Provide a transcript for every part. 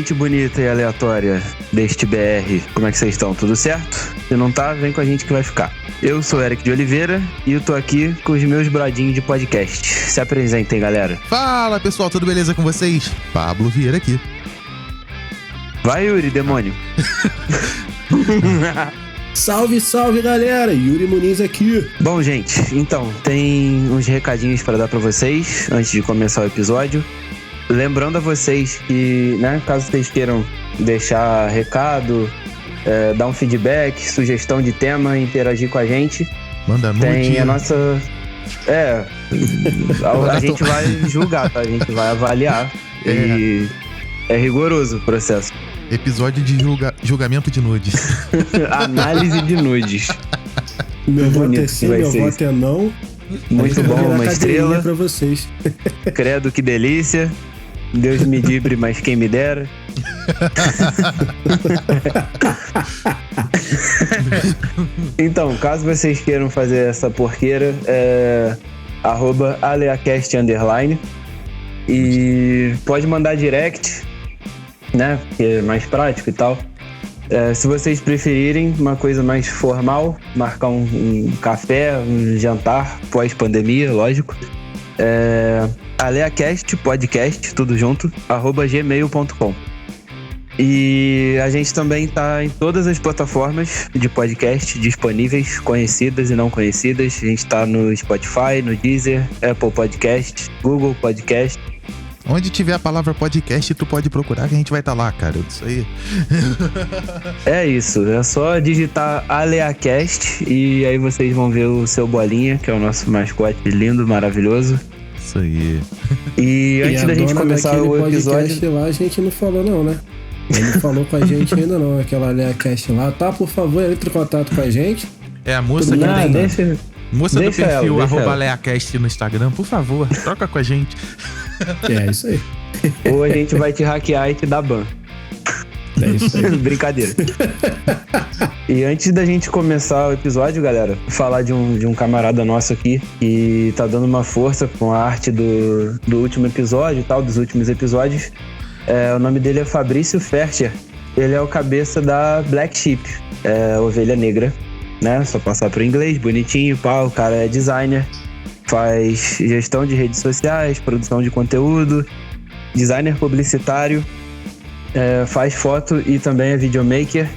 gente bonita e aleatória deste BR, como é que vocês estão? Tudo certo? Se não tá, vem com a gente que vai ficar. Eu sou Eric de Oliveira e eu tô aqui com os meus brodinhos de podcast. Se apresentem, galera. Fala, pessoal, tudo beleza com vocês? Pablo Vieira aqui. Vai, Yuri, demônio. Salve, salve, galera! Yuri Muniz aqui. Bom, gente, então, tem uns recadinhos pra dar pra vocês antes de começar o episódio. Lembrando a vocês que, né, caso vocês queiram deixar recado, dar um feedback, sugestão de tema, interagir com a gente, manda nude. Tem a nossa... a gente vai julgar, tá? A gente vai avaliar. E é rigoroso o processo. Episódio de julgamento de nudes. Análise de nudes. Meu voto é sim, meu voto é não. Muito bom, uma estrela pra vocês. Credo, que delícia. Deus me livre, mas quem me dera. Então, caso vocês queiram fazer essa porqueira, @aleacast_. E pode mandar direct, né? Porque é mais prático e tal. Se vocês preferirem uma coisa mais formal, marcar um café, um jantar pós-pandemia, lógico. Aleacast, podcast, tudo junto, @gmail.com. E a gente também tá em todas as plataformas de podcast disponíveis, conhecidas e não conhecidas. A gente tá no Spotify, no Deezer, Apple Podcast, Google Podcast. Onde tiver a palavra podcast, tu pode procurar que a gente vai estar lá, cara. Isso aí. É isso, é só digitar Aleacast e aí vocês vão ver o seu Bolinha, que é o nosso mascote lindo, maravilhoso. Isso aí. E antes da gente começar o episódio... lá a gente não falou não, né? Ele não falou com a gente ainda não, aquela Aleacast lá. Tá, por favor, entre em contato com a gente. É a moça que tem... Moça do perfil @aleacast no Instagram, por favor, troca com a gente. É isso aí. Ou a gente vai te hackear e te dar ban. É isso aí. Brincadeira. E antes da gente começar o episódio, galera, falar de um camarada nosso aqui que tá dando uma força com a arte do último episódio e tal, dos últimos episódios. O nome dele é Fabrício Fercher. Ele é o cabeça da Black Sheep, Ovelha Negra, né? Só passar pro inglês, bonitinho, pá. O cara é designer, faz gestão de redes sociais, produção de conteúdo, designer publicitário, faz foto e também é videomaker.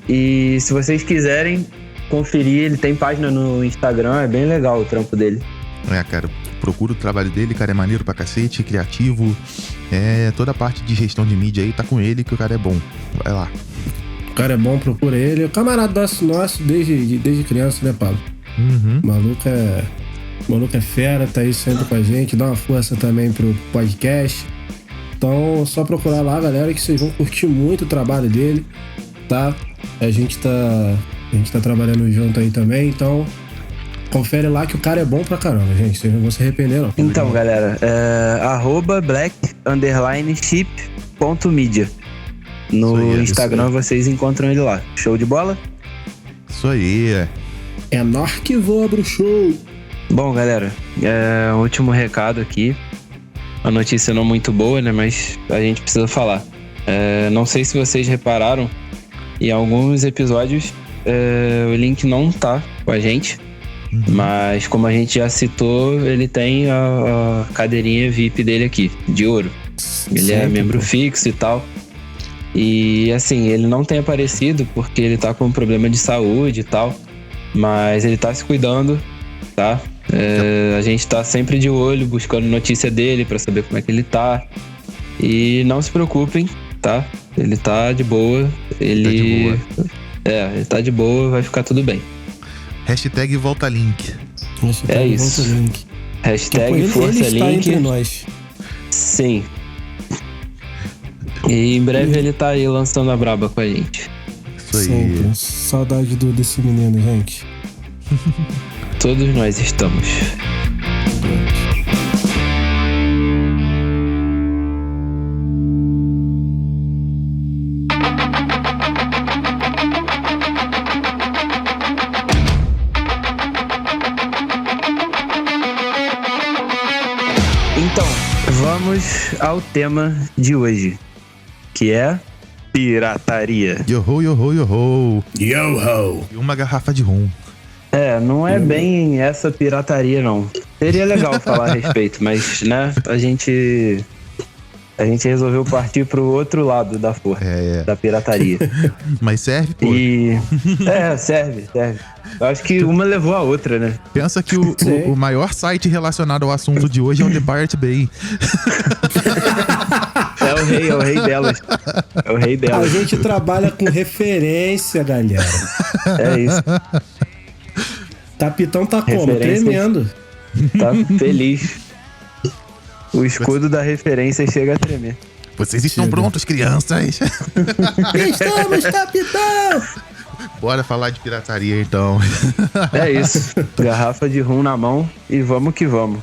E se vocês quiserem conferir, ele tem página no Instagram, é bem legal o trampo dele. Cara, procura o trabalho dele, cara, é maneiro pra cacete, criativo. Toda a parte de gestão de mídia aí tá com ele, que o cara é bom. Vai lá. O cara é bom, procura ele. É o camarada nosso desde criança, né, Pablo? Uhum. O maluco é fera, tá aí sempre com a gente. Dá uma força também pro podcast. Então, só procurar lá, galera, que vocês vão curtir muito o trabalho dele, tá? A gente tá trabalhando junto aí também, então confere lá que o cara é bom pra caramba, gente. Vocês não vão se arrepender, não. Então, galera, @black_sheep.media. No Instagram vocês encontram ele lá. Show de bola? Isso aí. É nós que voa pro show. Bom, galera, último recado aqui. A notícia não muito boa, né? Mas a gente precisa falar. Não sei se vocês repararam, em alguns episódios o Link não tá com a gente. Uhum. Mas como a gente já citou, ele tem a cadeirinha VIP dele aqui, de ouro. Ele é membro fixo e tal. E assim, ele não tem aparecido porque ele tá com um problema de saúde e tal. Mas ele tá se cuidando, tá? A gente tá sempre de olho, buscando notícia dele pra saber como é que ele tá. E não se preocupem, tá? Ele tá de boa. Ele tá de boa, vai ficar tudo bem. Hashtag volta link. É isso. Volta link. Hashtag força ele está link. entre nós. Sim. E em breve ele tá aí lançando a braba com a gente. Isso aí. Sempre. Saudade desse menino, gente. Todos nós estamos. Então, vamos ao tema de hoje. que é pirataria. Yo-ho, yo-ho, yo-ho. Yo-ho! E uma garrafa de rum. Não é bem essa pirataria, não. Seria legal falar a respeito, mas, né, a gente resolveu partir pro outro lado da força, da pirataria. Mas serve, pô. Serve. Eu acho que uma levou a outra, né? Pensa que o maior site relacionado ao assunto de hoje é o The Pirate Bay. É o rei delas. É o rei delas. A gente trabalha com referência, galera. É isso. Capitão tá como? Referência. Tremendo. Tá feliz. O escudo da referência chega a tremer. Vocês estão prontos, crianças? Estamos, capitão! Bora falar de pirataria, então. É isso. Garrafa de rum na mão e vamos que vamos.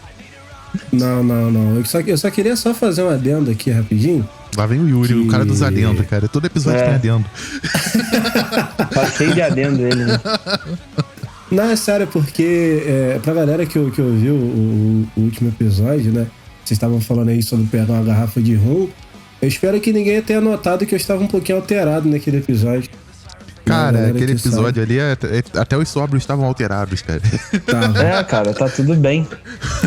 Não. Eu só queria fazer um adendo aqui rapidinho. Lá vem o Yuri, o cara dos adendos, cara. Todo episódio tem adendo. Tá cheio de adendo ele, né? Não, é sério, porque pra galera que ouviu o último episódio, né? Vocês estavam falando aí sobre pegar uma garrafa de rum. Eu espero que ninguém tenha notado que eu estava um pouquinho alterado naquele episódio. Cara, aquele episódio ali, até os sóbrios estavam alterados, cara. Tá. Cara, tá tudo bem.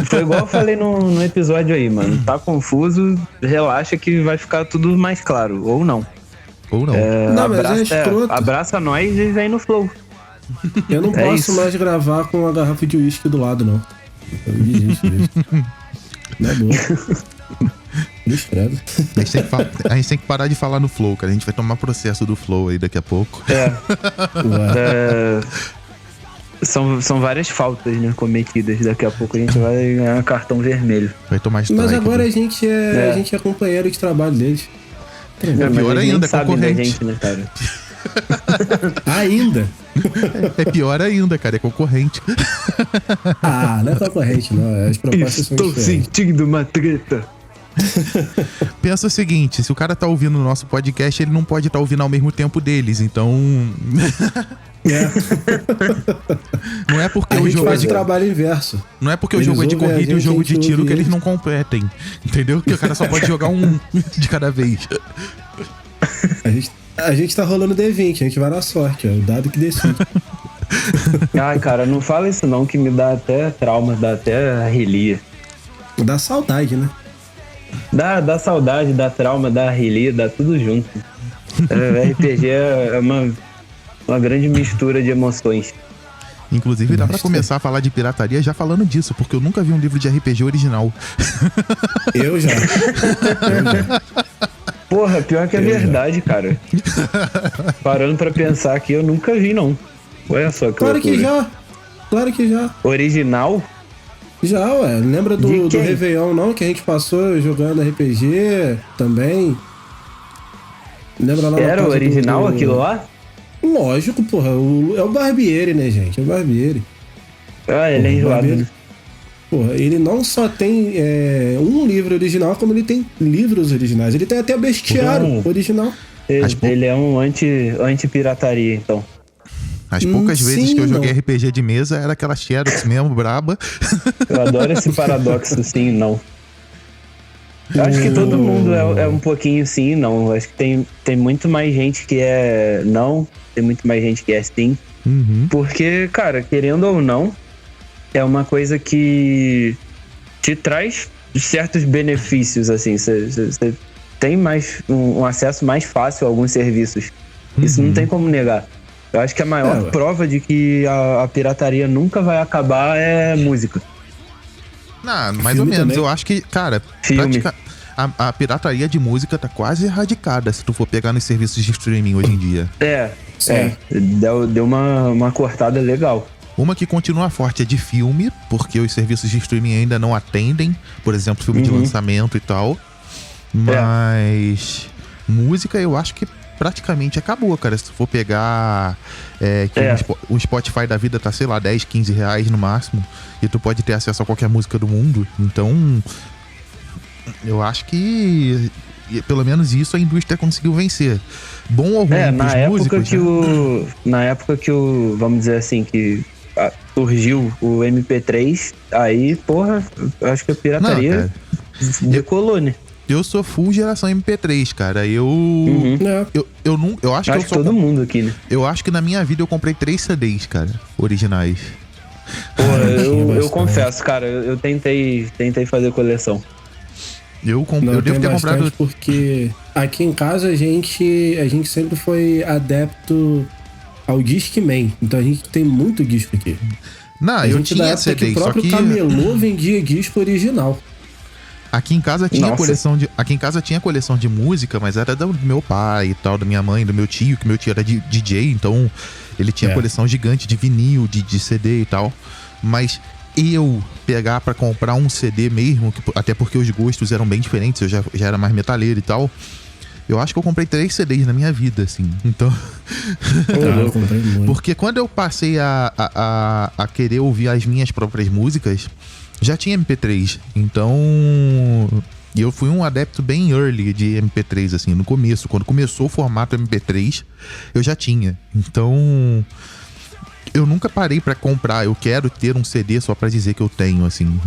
Foi igual eu falei no episódio aí, mano. Tá confuso, relaxa que vai ficar tudo mais claro. Ou não. Ou não. Não, mas é escroto. Abraça nós e vem no flow. Eu não posso mais gravar com uma garrafa de uísque do lado, não. Eu desisto disso. Não é boa. Credo. A gente tem que parar de falar no Flow, cara. A gente vai tomar processo do Flow aí daqui a pouco. São várias faltas, né, cometidas. Daqui a pouco a gente vai ganhar cartão vermelho. Vai tomar strike. Mas agora a gente é companheiro de trabalho deles. Pior ainda, é concorrente. Gente, né, cara? Ainda? É pior ainda, cara. É concorrente. Não é concorrente, não. As propostas são diferentes. Estou sentindo uma treta. Pensa o seguinte, se o cara tá ouvindo o nosso podcast, ele não pode estar ouvindo ao mesmo tempo deles, então... Não é porque o jogo faz o trabalho inverso. Não é porque o jogo é de corrida e o jogo de tiro que eles não competem. Entendeu? Que o cara só pode jogar um de cada vez. A gente tá rolando D20, a gente vai na sorte, o dado que decide. Ai, cara, não fala isso não, que me dá até trauma, dá até arrelia. Dá saudade, né? Dá saudade, dá trauma, dá arrelia, dá tudo junto. RPG é uma grande mistura de emoções. Inclusive dá pra começar a falar de pirataria já falando disso, porque eu nunca vi um livro de RPG original. Eu já. Porra, pior que é verdade, cara. Parando pra pensar aqui, eu nunca vi, não. Olha só que Claro loucura. Claro que já. Original? Já, ué. Lembra do Réveillon, não? Que a gente passou jogando RPG também. Lembra lá na Era casa original aquilo lá? Lógico, porra. É o Barbieri, né, gente? É o Barbieri. Ele é enjoado. Né? Porra, ele não só tem um livro original, como ele tem livros originais. Ele tem até bestiário original. Ele é um anti-pirataria, então. As poucas vezes que eu joguei RPG de mesa, era aquela Xerox mesmo, braba. Eu adoro esse paradoxo, sim e não. Eu acho que todo mundo é um pouquinho sim e não. Eu acho que tem muito mais gente que é não, tem muito mais gente que é sim. Uhum. Porque, cara, querendo ou não, é uma coisa que te traz certos benefícios, assim. Você tem mais um acesso mais fácil a alguns serviços. Isso não tem como negar. Eu acho que a maior prova de que a pirataria nunca vai acabar é música. Não, mais ou menos. Também. Eu acho que, cara, a pirataria de música tá quase erradicada se tu for pegar nos serviços de streaming hoje em dia. Deu uma cortada legal. Uma que continua forte é de filme, porque os serviços de streaming ainda não atendem, por exemplo, filme de lançamento e tal. Mas música eu acho que praticamente acabou, cara. Se tu for pegar o Spotify da vida tá, sei lá, 10, 15 reais no máximo, e tu pode ter acesso a qualquer música do mundo. Então, eu acho que pelo menos isso a indústria conseguiu vencer. Bom ou ruim pros músicos, na época que o vamos dizer assim, que surgiu o MP3, aí, porra, eu acho que a pirataria decolou, né? Eu sou full geração MP3, cara. Eu acho que todo mundo aqui, né? Eu acho que na minha vida eu comprei 3 CDs, cara, originais. Pô, eu confesso, cara, eu tentei fazer coleção. Eu devo ter comprado porque aqui em casa a gente sempre foi adepto ao Discman. Então a gente tem muito disco aqui. Não, eu tinha CD, que o próprio camelô vendia disco original. Aqui em casa tinha coleção de música, mas era do meu pai e tal, da minha mãe, do meu tio, que meu tio era DJ, então ele tinha coleção gigante de vinil, de CD e tal. Mas eu pegar pra comprar um CD mesmo, até porque os gostos eram bem diferentes, eu já era mais metaleiro e tal. Eu acho que eu comprei 3 CDs na minha vida, assim. Então. Eu comprei muito. Porque quando eu passei a querer ouvir as minhas próprias músicas, já tinha MP3. Então. eu fui um adepto bem early de MP3, assim, no começo. Quando começou o formato MP3, eu já tinha. Então. eu nunca parei pra comprar. Eu quero ter um CD só pra dizer que eu tenho, assim.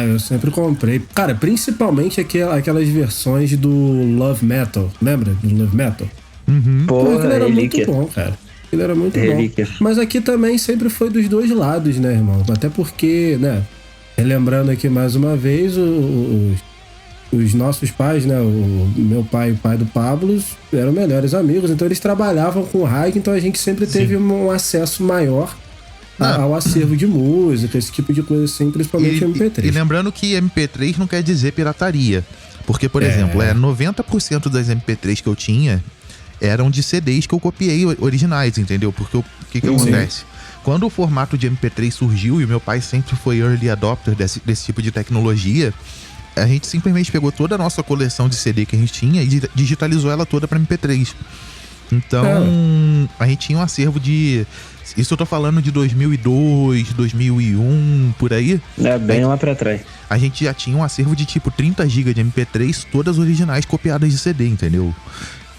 Eu sempre comprei. Cara, principalmente aquelas versões do Love Metal. Lembra do Love Metal? Pô, aquilo era muito bom, cara. Aquilo era muito bom. Mas aqui também sempre foi dos dois lados, né, irmão? Até porque, né, relembrando aqui mais uma vez, os nossos pais, né, o meu pai e o pai do Pablo eram melhores amigos, então eles trabalhavam com rádio, então a gente sempre teve um acesso maior ao acervo de música, esse tipo de coisa assim, principalmente MP3. E lembrando que MP3 não quer dizer pirataria. Porque, por exemplo, 90% das MP3 que eu tinha eram de CDs que eu copiei originais, entendeu? Porque o que acontece? Quando o formato de MP3 surgiu, e o meu pai sempre foi early adopter desse tipo de tecnologia, a gente simplesmente pegou toda a nossa coleção de CD que a gente tinha e digitalizou ela toda para MP3. Então, a gente tinha um acervo de... Isso eu tô falando de 2002, 2001, por aí. Bem lá pra trás. A gente já tinha um acervo de tipo 30 GB de MP3, todas originais copiadas de CD, entendeu?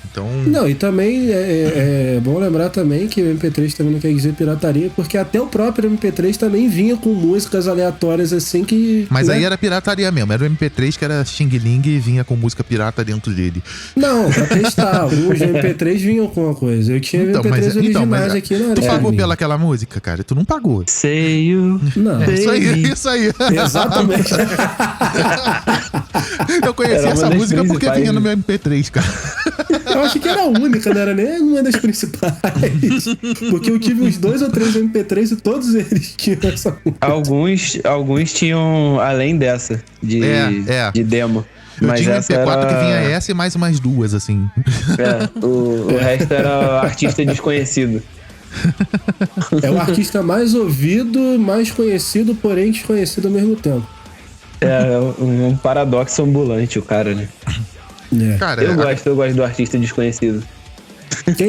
Então... Não, e também é bom lembrar também que o MP3 também não quer dizer pirataria, porque até o próprio MP3 também vinha com músicas aleatórias assim que... Mas aí era pirataria mesmo, era o MP3 que era Xing Ling e vinha com música pirata dentro dele. Não, pra testar, os MP3 vinham com uma coisa. Eu tinha MP3 originais aqui na Tu pagou pelaquela música, cara? Tu não pagou. Sei you. Não. Isso aí. Exatamente. Eu conheci essa música porque vinha no meu MP3, cara. Eu acho que era a única, não era nem uma das principais. Porque eu tive uns 2 ou 3 MP3 e todos eles tinham essa música. Alguns tinham, além dessa, de demo. Eu mas tinha um essa MP4 era... que vinha essa e mais umas 2, assim. O resto era artista desconhecido. É o artista mais ouvido, mais conhecido, porém desconhecido ao mesmo tempo. É um paradoxo ambulante o cara, né? Cara, eu gosto do artista desconhecido.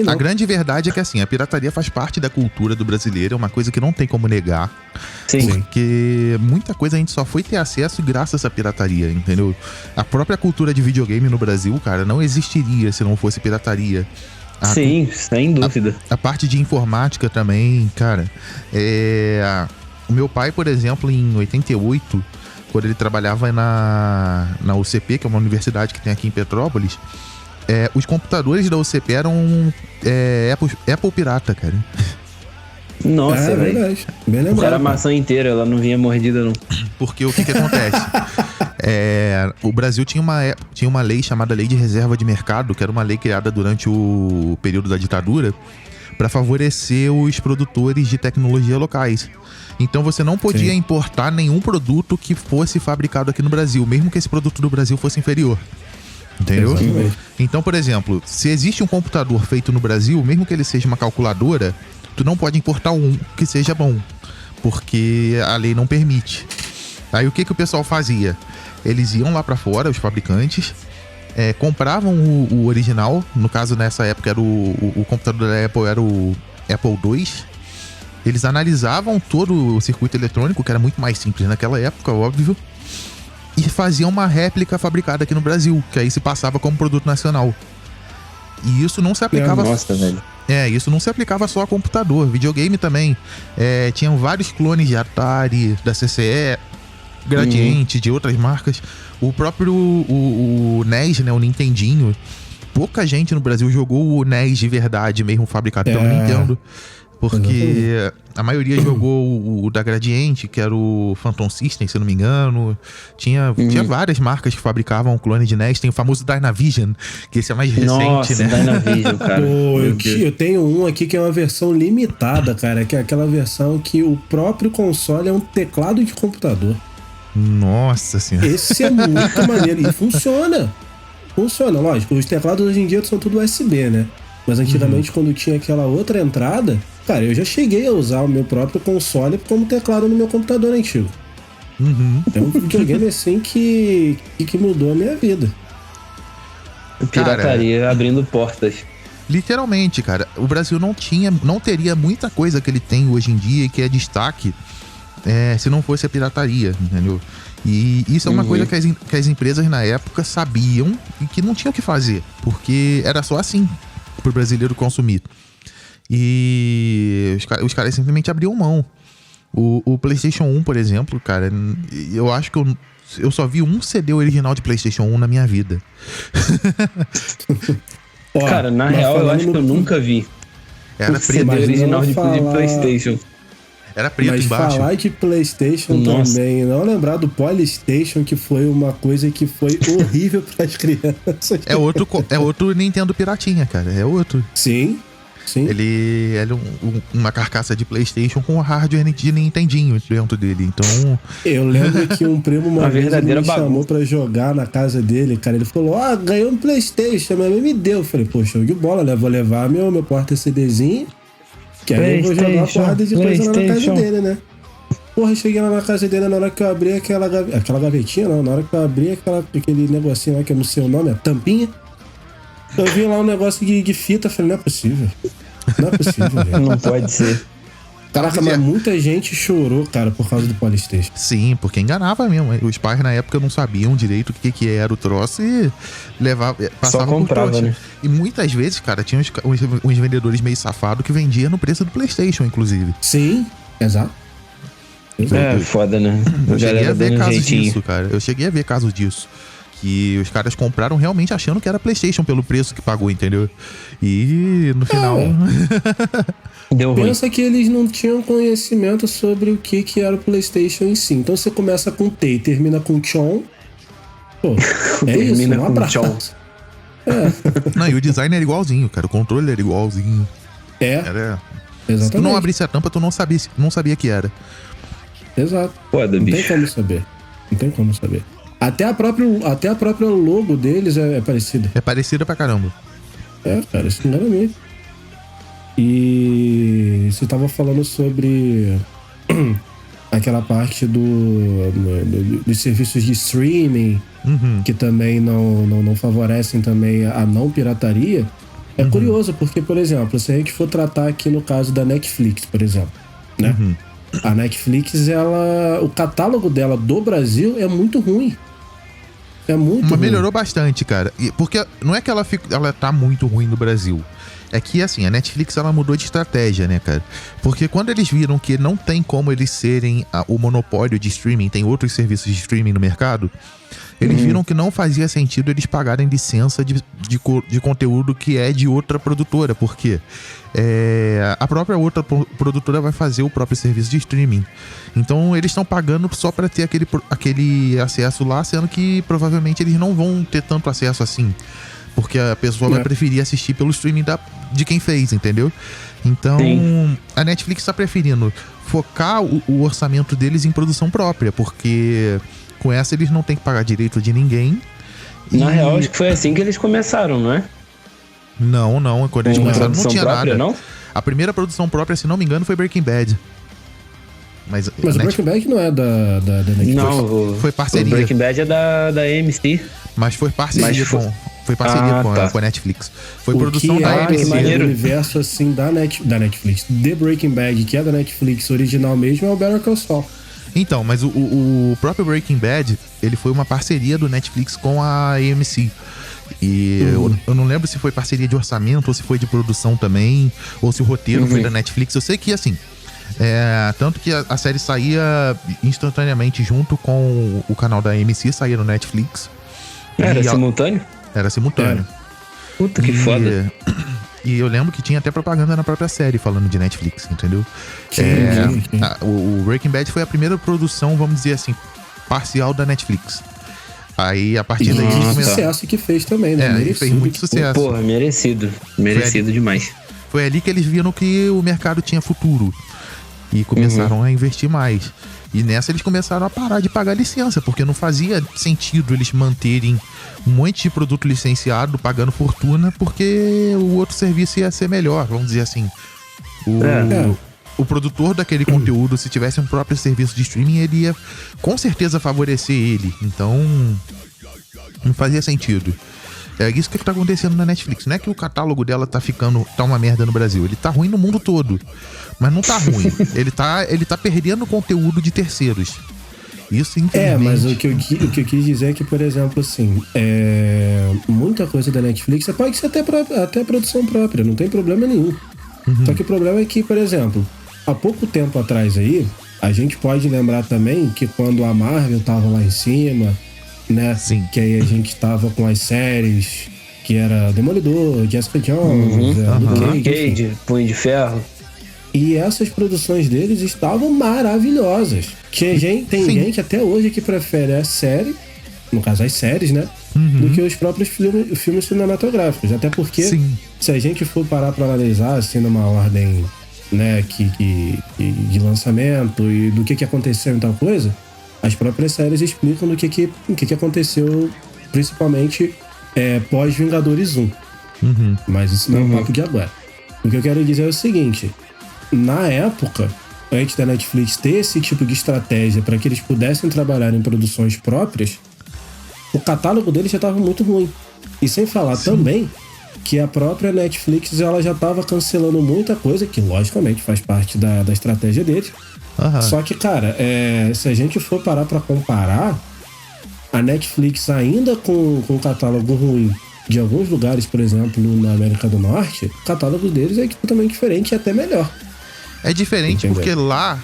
A grande verdade é que assim, a pirataria faz parte da cultura do brasileiro, é uma coisa que não tem como negar. Sim. Porque muita coisa a gente só foi ter acesso graças à pirataria, entendeu? A própria cultura de videogame no Brasil, cara, não existiria se não fosse pirataria. Sim, sem dúvida. A parte de informática também, cara. O meu pai, por exemplo, em 88, quando ele trabalhava na UCP, que é uma universidade que tem aqui em Petrópolis, os computadores da UCP eram Apple pirata, cara. Nossa, velho. Verdade. Bem lembrado. Era a maçã inteira, ela não vinha mordida, não. Porque o que acontece? O Brasil tinha uma lei chamada Lei de Reserva de Mercado, que era uma lei criada durante o período da ditadura para favorecer os produtores de tecnologia locais. Então você não podia importar nenhum produto que fosse fabricado aqui no Brasil, mesmo que esse produto do Brasil fosse inferior. Entendeu? Exatamente. Então, por exemplo, se existe um computador feito no Brasil, mesmo que ele seja uma calculadora, tu não pode importar um que seja bom, porque a lei não permite. Aí o que o pessoal fazia? Eles iam lá pra fora, os fabricantes, compravam o original. No caso, nessa época, era o computador da Apple era o Apple II. Eles analisavam todo o circuito eletrônico, que era muito mais simples naquela época, óbvio, e faziam uma réplica fabricada aqui no Brasil, que aí se passava como produto nacional. E isso não se aplicava... Nossa, velho. Isso não se aplicava só a computador, videogame também. Tinham vários clones de Atari, da CCE, Gradiente, de outras marcas. O próprio o NES, né, o Nintendinho. Pouca gente no Brasil jogou o NES de verdade, mesmo fabricado pelo Nintendo. Porque a maioria jogou o da Gradiente, que era o Phantom System, se eu não me engano. Tinha várias marcas que fabricavam o clone de NES. Tem o famoso Dynavision, que esse é mais recente, né? Dynavision, cara. Eu tenho um aqui que é uma versão limitada, cara. Que é aquela versão que o próprio console é um teclado de computador. Nossa senhora. Esse é muito maneiro. E funciona. Funciona, lógico. Os teclados hoje em dia são tudo USB, né? Mas antigamente, quando tinha aquela outra entrada... Cara, eu já cheguei a usar o meu próprio console como teclado no meu computador antigo. É um videogame assim que mudou a minha vida. Pirataria abrindo portas. Literalmente, cara. O Brasil não teria muita coisa que ele tem hoje em dia e que é destaque se não fosse a pirataria, entendeu? E isso é uma coisa que as empresas na época sabiam e que não tinham o que fazer, porque era só assim pro brasileiro consumir. E os caras simplesmente abriam mão. O PlayStation 1, por exemplo, cara, eu acho que eu só vi um CD original de PlayStation 1 na minha vida. Cara, na real, eu acho que eu nunca vi. Era CD original de PlayStation. Era preto mas embaixo. Falar de PlayStation também, não lembrar do Polystation, que foi uma coisa que foi horrível para as crianças. É outro Nintendo piratinha, cara. É outro. Sim. Ele é uma carcaça de PlayStation com hardware de Nintendinho dentro dele, então... Eu lembro que um primo uma vez me chamou pra jogar na casa dele, cara. Ele falou, ganhou um PlayStation, minha mãe me deu. Eu falei, pô, show de bola, né? Vou levar meu porta-CDzinho, que aí eu vou jogar uma porrada de coisa lá na casa dele, né? Porra, cheguei lá na casa dele, na hora que eu abri aquela gavetinha, não, na hora que eu abri aquele negocinho lá, que eu não sei o nome, a tampinha, eu vi lá um negócio de fita, falei, não é possível. Não é possível, velho. Não pode ser. Caraca, mas muita gente chorou, cara, por causa do PlayStation. Sim, porque enganava mesmo. Os pais na época não sabiam direito o que era o troço e passavam por trouxa, né? E muitas vezes, cara, tinha uns vendedores meio safados que vendiam no preço do PlayStation, inclusive. Sim, exato. Foda, né? Eu cheguei a ver casos disso, cara. Eu cheguei a ver casos disso. Que os caras compraram realmente achando que era PlayStation pelo preço que pagou, entendeu? E no final... Deu ruim. Pensa que eles não tinham conhecimento sobre o que era o PlayStation em si. Então você começa com T e termina com Chon. Pô, termina isso, com Chon. Não, e o design era igualzinho, cara. O controle era igualzinho. Exatamente. Se tu não abrisse a tampa, tu não sabia que era. Exato. Foda, bicho. Não tem como saber. Até a própria logo deles é parecida. É parecida pra caramba. Cara, isso não era mesmo. E você tava falando sobre aquela parte dos serviços de streaming, que também não favorecem também a não pirataria. É curioso, porque, por exemplo, se a gente for tratar aqui no caso da Netflix, por exemplo, né? A Netflix, o catálogo dela do Brasil é muito ruim. Mas melhorou bastante, cara. Porque não é que ela tá muito ruim no Brasil. É que, assim, a Netflix, ela mudou de estratégia, né, cara? Porque quando eles viram que não tem como eles serem o monopólio de streaming, tem outros serviços de streaming no mercado, eles viram que não fazia sentido eles pagarem licença de conteúdo que é de outra produtora. Por quê? A própria outra produtora vai fazer o próprio serviço de streaming. Então eles estão pagando só para ter aquele acesso lá, sendo que provavelmente eles não vão ter tanto acesso assim, porque a pessoa vai preferir assistir pelo streaming de quem fez, entendeu? Então a Netflix está preferindo focar o orçamento deles em produção própria, porque com essa eles não têm que pagar direito de ninguém. Na real, acho que foi assim que eles começaram, não é? Não. Quando eles começaram não tinha própria, nada. Não? A primeira produção própria, se não me engano, foi Breaking Bad. Mas o Breaking Bad não é da Netflix. Não, foi parceria. O Breaking Bad é da AMC. Mas foi parceria foi parceria com a Netflix. Foi produção da AMC. O universo assim da Netflix. The Breaking Bad, que é da Netflix original mesmo, é o Better Call Saul. Então, mas o próprio Breaking Bad, ele foi uma parceria do Netflix com a AMC. E eu não lembro se foi parceria de orçamento ou se foi de produção também, ou se o roteiro foi da Netflix. Eu sei que, assim, Tanto que a série saía instantaneamente junto com o canal da AMC, saía no Netflix. Era simultâneo? Era simultâneo. Puta, que foda. E eu lembro que tinha até propaganda na própria série falando de Netflix, entendeu? Sim. O Breaking Bad foi a primeira produção, vamos dizer assim, parcial da Netflix. Aí, a partir daí... O sucesso que fez também, né? Ele fez muito sucesso. Porra, merecido. Merecido demais. Foi ali que eles viram que o mercado tinha futuro. E começaram a investir mais. E nessa eles começaram a parar de pagar licença, porque não fazia sentido eles manterem um monte de produto licenciado, pagando fortuna, porque o outro serviço ia ser melhor, vamos dizer assim. O produtor daquele conteúdo, se tivesse um próprio serviço de streaming, ele ia com certeza favorecer ele. Então, não fazia sentido. É isso que tá acontecendo na Netflix. Não é que o catálogo dela tá uma merda no Brasil. Ele tá ruim no mundo todo. Mas não tá ruim. ele tá perdendo conteúdo de terceiros. Isso, infelizmente. Mas o que eu quis dizer é que, por exemplo, assim, muita coisa da Netflix pode ser até produção própria, não tem problema nenhum. Só que o problema é que, por exemplo, há pouco tempo atrás aí, a gente pode lembrar também que quando a Marvel tava lá em cima, né? Sim. Que aí a gente tava com as séries que era Demolidor, Jessica Jones, Luke Cage, Punho de Ferro. E essas produções deles estavam maravilhosas. Tem gente até hoje que prefere a série, no caso as séries, né? Do que os próprios filmes cinematográficos. Até porque, se a gente for parar pra analisar, assim, numa ordem, né, de lançamento e do que aconteceu em tal coisa, as próprias séries explicam do que aconteceu, principalmente pós-Vingadores 1. Mas isso não é um papo de agora. O que eu quero dizer é o seguinte: na época, antes da Netflix ter esse tipo de estratégia para que eles pudessem trabalhar em produções próprias, o catálogo deles já estava muito ruim. E sem falar também que a própria Netflix ela já estava cancelando muita coisa, que logicamente faz parte da estratégia deles. Só que, cara, se a gente for parar para comparar, a Netflix ainda com o catálogo ruim de alguns lugares, por exemplo, na América do Norte, o catálogo deles é totalmente diferente e até melhor. É diferente. Entendeu? Porque lá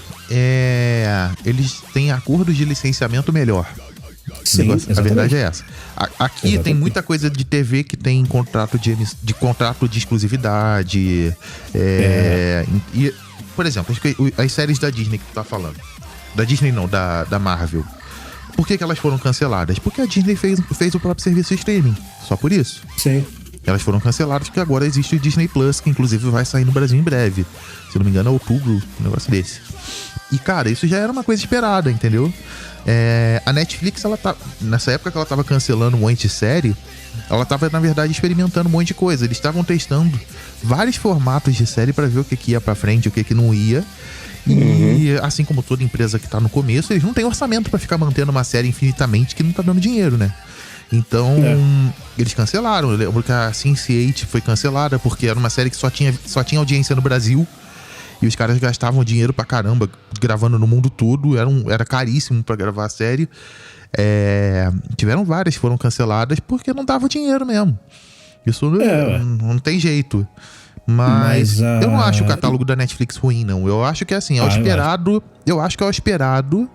eles têm acordos de licenciamento melhor. Sim, a verdade é essa. Aqui tem muita coisa de TV que tem contrato de exclusividade. E, por exemplo, as séries da Disney que tu tá falando. Da Disney não, da Marvel. Por que elas foram canceladas? Porque a Disney fez o próprio serviço de streaming. Só por isso. Sim. Elas foram canceladas porque agora existe o Disney Plus, que inclusive vai sair no Brasil em breve. Se não me engano, é outubro, um negócio desse. E, cara, isso já era uma coisa esperada, entendeu? A Netflix, nessa época que ela tava cancelando um monte de série, ela tava, na verdade, experimentando um monte de coisa. Eles estavam testando vários formatos de série pra ver o que ia pra frente, o que não ia. E assim como toda empresa que tá no começo, eles não têm orçamento pra ficar mantendo uma série infinitamente que não tá dando dinheiro, né? Então, eles cancelaram. Eu lembro que a Sense8 foi cancelada porque era uma série que só tinha audiência no Brasil. E os caras gastavam dinheiro pra caramba gravando no mundo todo. Era caríssimo pra gravar a série. Tiveram várias que foram canceladas porque não dava dinheiro mesmo. Isso não tem jeito. Mas eu não acho o catálogo da Netflix ruim, não. Eu acho que é assim, é o esperado. Eu acho que é o esperado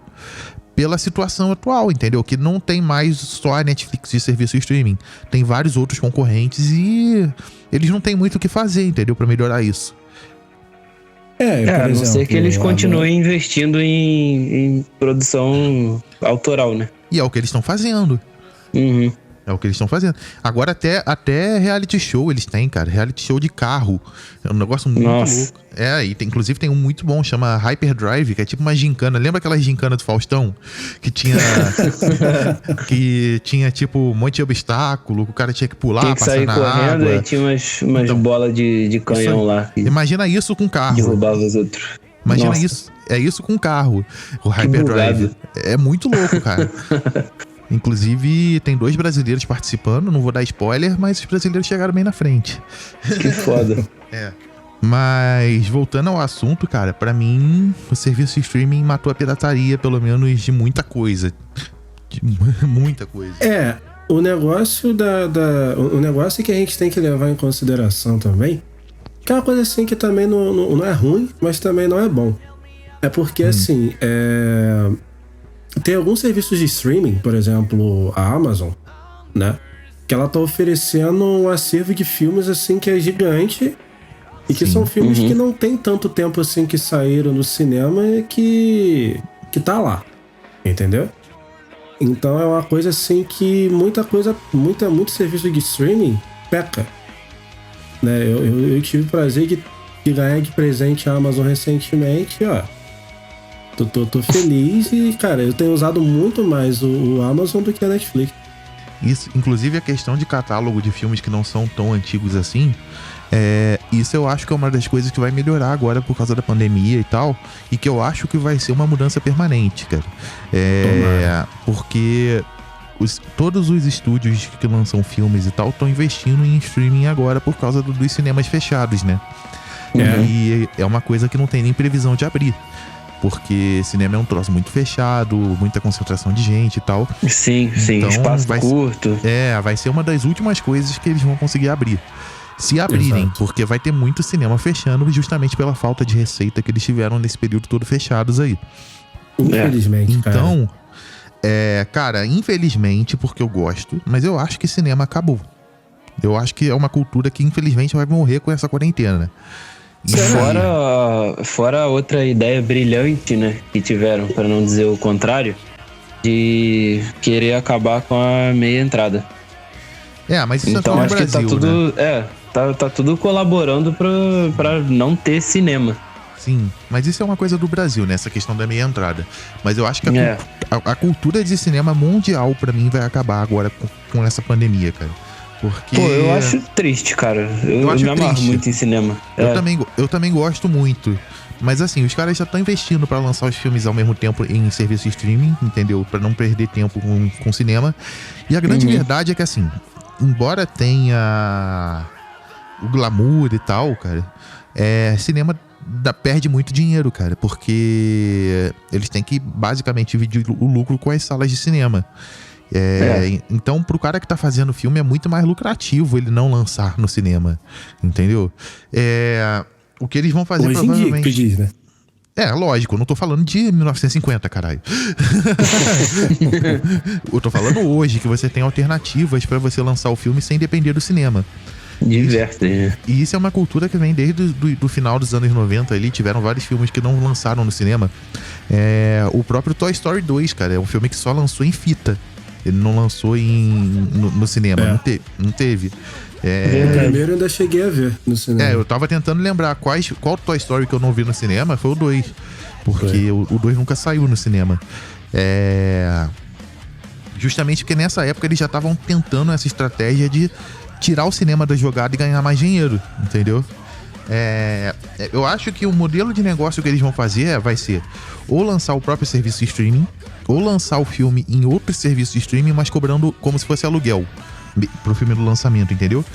pela situação atual, entendeu? Que não tem mais só a Netflix de serviço de streaming. Tem vários outros concorrentes e eles não têm muito o que fazer, entendeu? Pra melhorar isso. A não ser que eles continuem investindo em produção autoral, né? E é o que eles estão fazendo. É o que eles estão fazendo. Agora até reality show eles têm, cara. Reality show de carro. É um negócio muito louco. Inclusive tem um muito bom, chama Hyperdrive, que é tipo uma gincana. Lembra aquela gincana do Faustão? Que tinha que tinha tipo um monte de obstáculo, que o cara tinha que pular, tinha que passar sair na correndo água. E tinha umas bolas de canhão lá. Imagina isso com carro. Derrubava os outros. Imagina isso. É isso com carro. O Hyperdrive. É muito louco, cara. Inclusive, tem 2 brasileiros participando, não vou dar spoiler, mas os brasileiros chegaram bem na frente. Que foda. Mas, voltando ao assunto, cara, pra mim, o serviço de streaming matou a pirataria, pelo menos, de muita coisa. De muita coisa. O negócio o negócio que a gente tem que levar em consideração também, que é uma coisa assim que também não é ruim, mas também não é bom. É porque, assim, tem alguns serviços de streaming, por exemplo, a Amazon, né? Que ela tá oferecendo um acervo de filmes, assim, que é gigante. E que são filmes que não tem tanto tempo, assim, que saíram no cinema e que tá lá. Entendeu? Então é uma coisa, assim, que muito serviço de streaming peca. Né? Eu tive o prazer de ganhar de presente a Amazon recentemente, ó. Tô feliz e, cara, eu tenho usado muito mais o Amazon do que a Netflix. Isso, inclusive a questão de catálogo de filmes que não são tão antigos assim, isso eu acho que é uma das coisas que vai melhorar agora por causa da pandemia e tal, e que eu acho que vai ser uma mudança permanente, cara. Porque todos os estúdios que lançam filmes e tal estão investindo em streaming agora por causa dos cinemas fechados, né? E é uma coisa que não tem nem previsão de abrir. Porque cinema é um troço muito fechado, muita concentração de gente e tal. Sim, então, espaço curto. Vai ser uma das últimas coisas que eles vão conseguir abrir. Se abrirem, exato. Porque vai ter muito cinema fechando justamente pela falta de receita que eles tiveram nesse período todo fechados aí. Infelizmente, então, cara, infelizmente, porque eu gosto, mas eu acho que cinema acabou. Eu acho que é uma cultura que infelizmente vai morrer com essa quarentena. Fora outra ideia brilhante, né, que tiveram, para não dizer o contrário, de querer acabar com a meia entrada. Mas isso então, é acho Brasil, que tá tudo, né? Tá tudo colaborando pra não ter cinema. Sim, mas isso é uma coisa do Brasil, né? Essa questão da meia entrada. Mas eu acho que a cultura de cinema mundial, pra mim, vai acabar agora com essa pandemia, cara. Porque... Pô, eu acho triste, cara. Eu me amarro muito em cinema. Eu também gosto muito. Mas assim, os caras já estão investindo pra lançar os filmes ao mesmo tempo em serviço de streaming, entendeu? Pra não perder tempo com cinema. E a grande verdade é que assim, embora tenha o glamour e tal, cara, cinema perde muito dinheiro, cara. Porque eles têm que basicamente dividir o lucro com as salas de cinema. Então, pro cara que tá fazendo filme é muito mais lucrativo ele não lançar no cinema, entendeu? O que eles vão fazer hoje provavelmente... em dia, que diz, né? Lógico, eu não tô falando de 1950, caralho. Eu tô falando hoje que você tem alternativas pra você lançar o filme sem depender do cinema. Diversas, né? E isso é uma cultura que vem desde do final dos anos 90 ali, tiveram vários filmes que não lançaram no cinema. O próprio Toy Story 2, cara, é um filme que só lançou em fita. Ele não lançou no cinema, não teve. O primeiro eu ainda cheguei a ver no cinema. Eu tava tentando lembrar qual Toy Story que eu não vi no cinema, foi o 2. Porque o 2 nunca saiu no cinema. Justamente porque nessa época eles já estavam tentando essa estratégia de tirar o cinema da jogada e ganhar mais dinheiro, entendeu? Eu acho que o modelo de negócio que eles vão fazer vai ser ou lançar o próprio serviço de streaming, ou lançar o filme em outro serviço de streaming, mas cobrando como se fosse aluguel pro filme do lançamento, entendeu?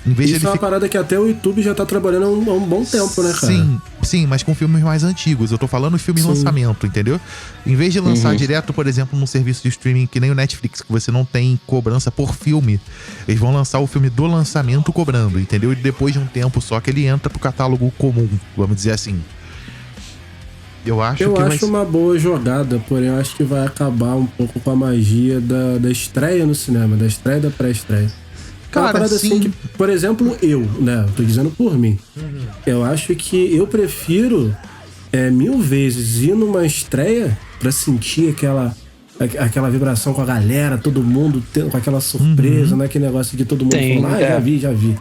Em vez isso é uma parada que até o YouTube já tá trabalhando há um bom tempo, né, cara? Sim, mas com filmes mais antigos. Eu tô falando de filme em lançamento, entendeu? Em vez de lançar direto, por exemplo, num serviço de streaming que nem o Netflix, que você não tem cobrança por filme, eles vão lançar o filme do lançamento cobrando, entendeu? E depois de um tempo só que ele entra pro catálogo comum, vamos dizer assim. Eu acho uma boa jogada, porém eu acho que vai acabar um pouco com a magia da estreia no cinema, da estreia e da pré-estreia. Cara, sim. Assim que, por exemplo, tô dizendo por mim. Eu acho que eu prefiro 1000 vezes ir numa estreia pra sentir aquela vibração com a galera, todo mundo com aquela surpresa, né? Aquele negócio de todo mundo falando, já vi.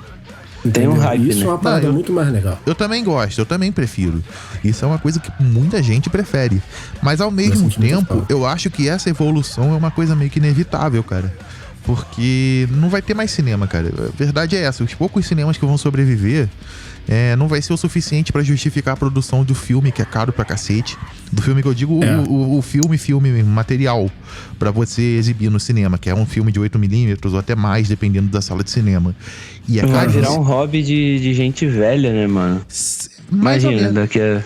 Tem um hype, isso é uma parada muito mais legal. Eu também gosto, eu também prefiro. Isso é uma coisa que muita gente prefere. Mas ao mesmo tempo, eu acho que essa evolução é uma coisa meio que inevitável, cara. Porque não vai ter mais cinema, cara. A verdade é essa, os poucos cinemas que vão sobreviver não vai ser o suficiente pra justificar a produção do filme, que é caro pra cacete. Do filme que eu digo, o filme material pra você exibir no cinema, que é um filme de 8mm ou até mais, dependendo da sala de cinema. E vai virar um hobby de gente velha, né, mano? Imagina, daqui a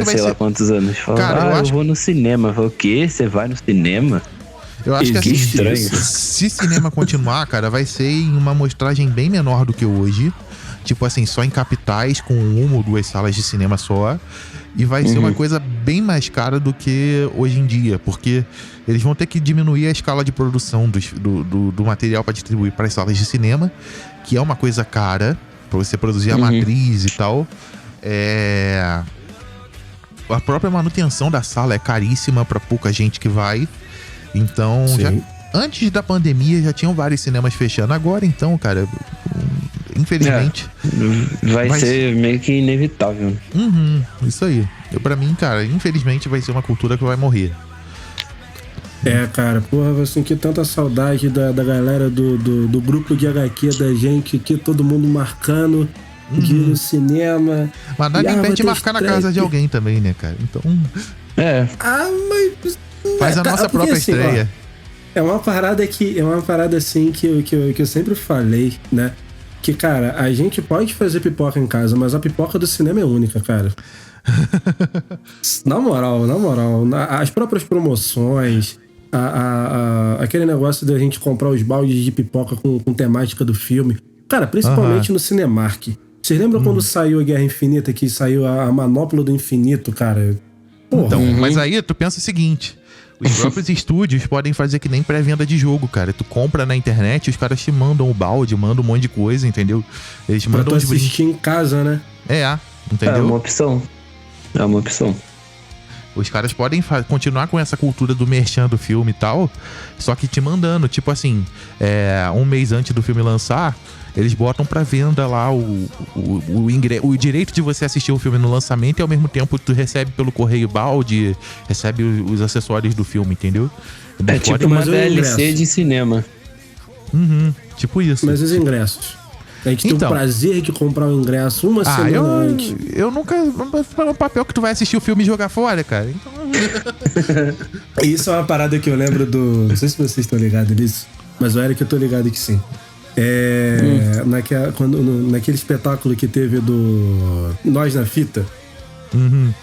sei lá quantos anos. Fala, eu vou no cinema. Fala, o quê? Você vai no cinema? Eu acho que assim, estranho. Se cinema continuar, cara, vai ser em uma amostragem bem menor do que hoje. tipo assim, só em capitais, com 1 ou 2 salas de cinema só. E vai ser uma coisa bem mais cara do que hoje em dia, porque eles vão ter que diminuir a escala de produção do material para distribuir para as salas de cinema, que é uma coisa cara, para você produzir a matriz e tal. A própria manutenção da sala é caríssima para pouca gente que vai. Então, antes da pandemia já tinham vários cinemas fechando. Agora, então, cara, infelizmente... Vai ser meio que inevitável. Isso aí. Pra mim, cara, infelizmente vai ser uma cultura que vai morrer. Cara, porra, eu senti tanta saudade da galera do grupo de HQ da gente aqui, todo mundo marcando de ir no cinema. Mas nada impede de marcar na casa de alguém também, né, cara? Então... mas... Faz a nossa própria assim, estreia. Ó, é uma parada assim que eu sempre falei, né? Que, cara, a gente pode fazer pipoca em casa, mas a pipoca do cinema é única, cara. Na moral, as próprias promoções, aquele negócio da gente comprar os baldes de pipoca com temática do filme. Cara, principalmente no Cinemark. Vocês lembram quando saiu a Guerra Infinita, que saiu a Manopla do Infinito, cara? Porra. Então, mas aí tu pensa o seguinte... Os próprios estúdios podem fazer que nem pré-venda de jogo, cara. Tu compra na internet, os caras te mandam o balde, mandam um monte de coisa, entendeu? Eles mandam pra tu assistir em casa, né? Entendeu? É uma opção. Os caras podem continuar com essa cultura do merchan do filme e tal, só que te mandando, tipo assim, 1 mês antes do filme lançar, eles botam pra venda lá o direito de você assistir o filme no lançamento e ao mesmo tempo tu recebe pelo correio balde, recebe os acessórios do filme, entendeu? Tipo uma DLC de cinema. Tipo isso. Mas os ingressos? A gente tem o prazer de comprar um ingresso uma semana antes. Eu nunca... É um papel que tu vai assistir o filme e jogar fora, cara. Então... Isso é uma parada que eu lembro do... Não sei se vocês estão ligados nisso, mas o Eric eu tô ligado que sim. Naquele espetáculo que teve do Nós na Fita,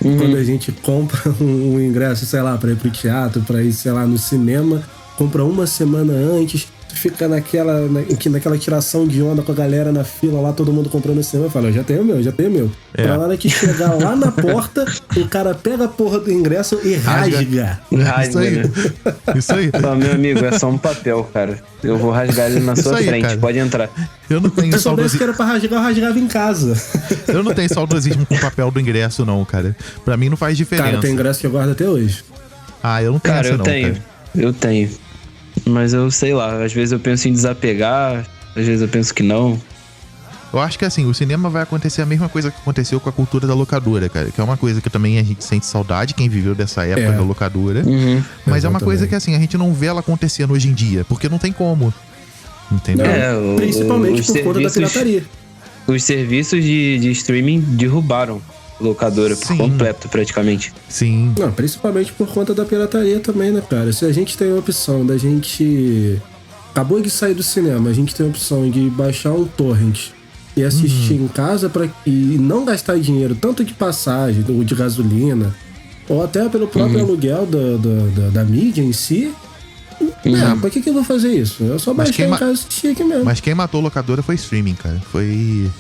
quando a gente compra um ingresso, sei lá, pra ir pro teatro, pra ir, sei lá, no cinema, compra uma semana antes, tu fica naquela tiração de onda com a galera na fila lá, todo mundo comprando no cinema, fala, eu já tenho o meu. Pra hora que chegar lá na porta, o cara pega a porra do ingresso e rasga. Isso aí. Isso aí. Fala, meu amigo, é só um papel, cara. Eu vou rasgar ele na sua frente, cara. Pode entrar. Eu não tenho saudosismo. Se eu soubesse que era pra rasgar, eu rasgava em casa. Eu não tenho saudosismo com o papel do ingresso, não, cara. Pra mim não faz diferença. Cara, tem ingresso que eu guardo até hoje. Eu não tenho essa, não, cara. Eu tenho. Mas eu sei lá, às vezes eu penso em desapegar, às vezes eu penso que não. Eu acho que assim, o cinema vai acontecer a mesma coisa que aconteceu com a cultura da locadora, cara. Que é uma coisa que também a gente sente saudade, quem viveu dessa época da locadora. Mas é uma coisa que assim, a gente não vê ela acontecendo hoje em dia, porque não tem como. Entendeu? Principalmente por conta da pirataria. Os serviços de streaming derrubaram locadora por completo, praticamente. Sim. Não, principalmente por conta da pirataria também, né, cara? Se a gente tem a opção da gente... Acabou de sair do cinema, a gente tem a opção de baixar um torrent e assistir em casa e não gastar dinheiro, tanto de passagem, ou de gasolina, ou até pelo próprio aluguel da mídia em si. Pra que eu vou fazer isso? Eu só baixei em casa e assisti aqui mesmo. Mas quem matou a locadora foi streaming, cara.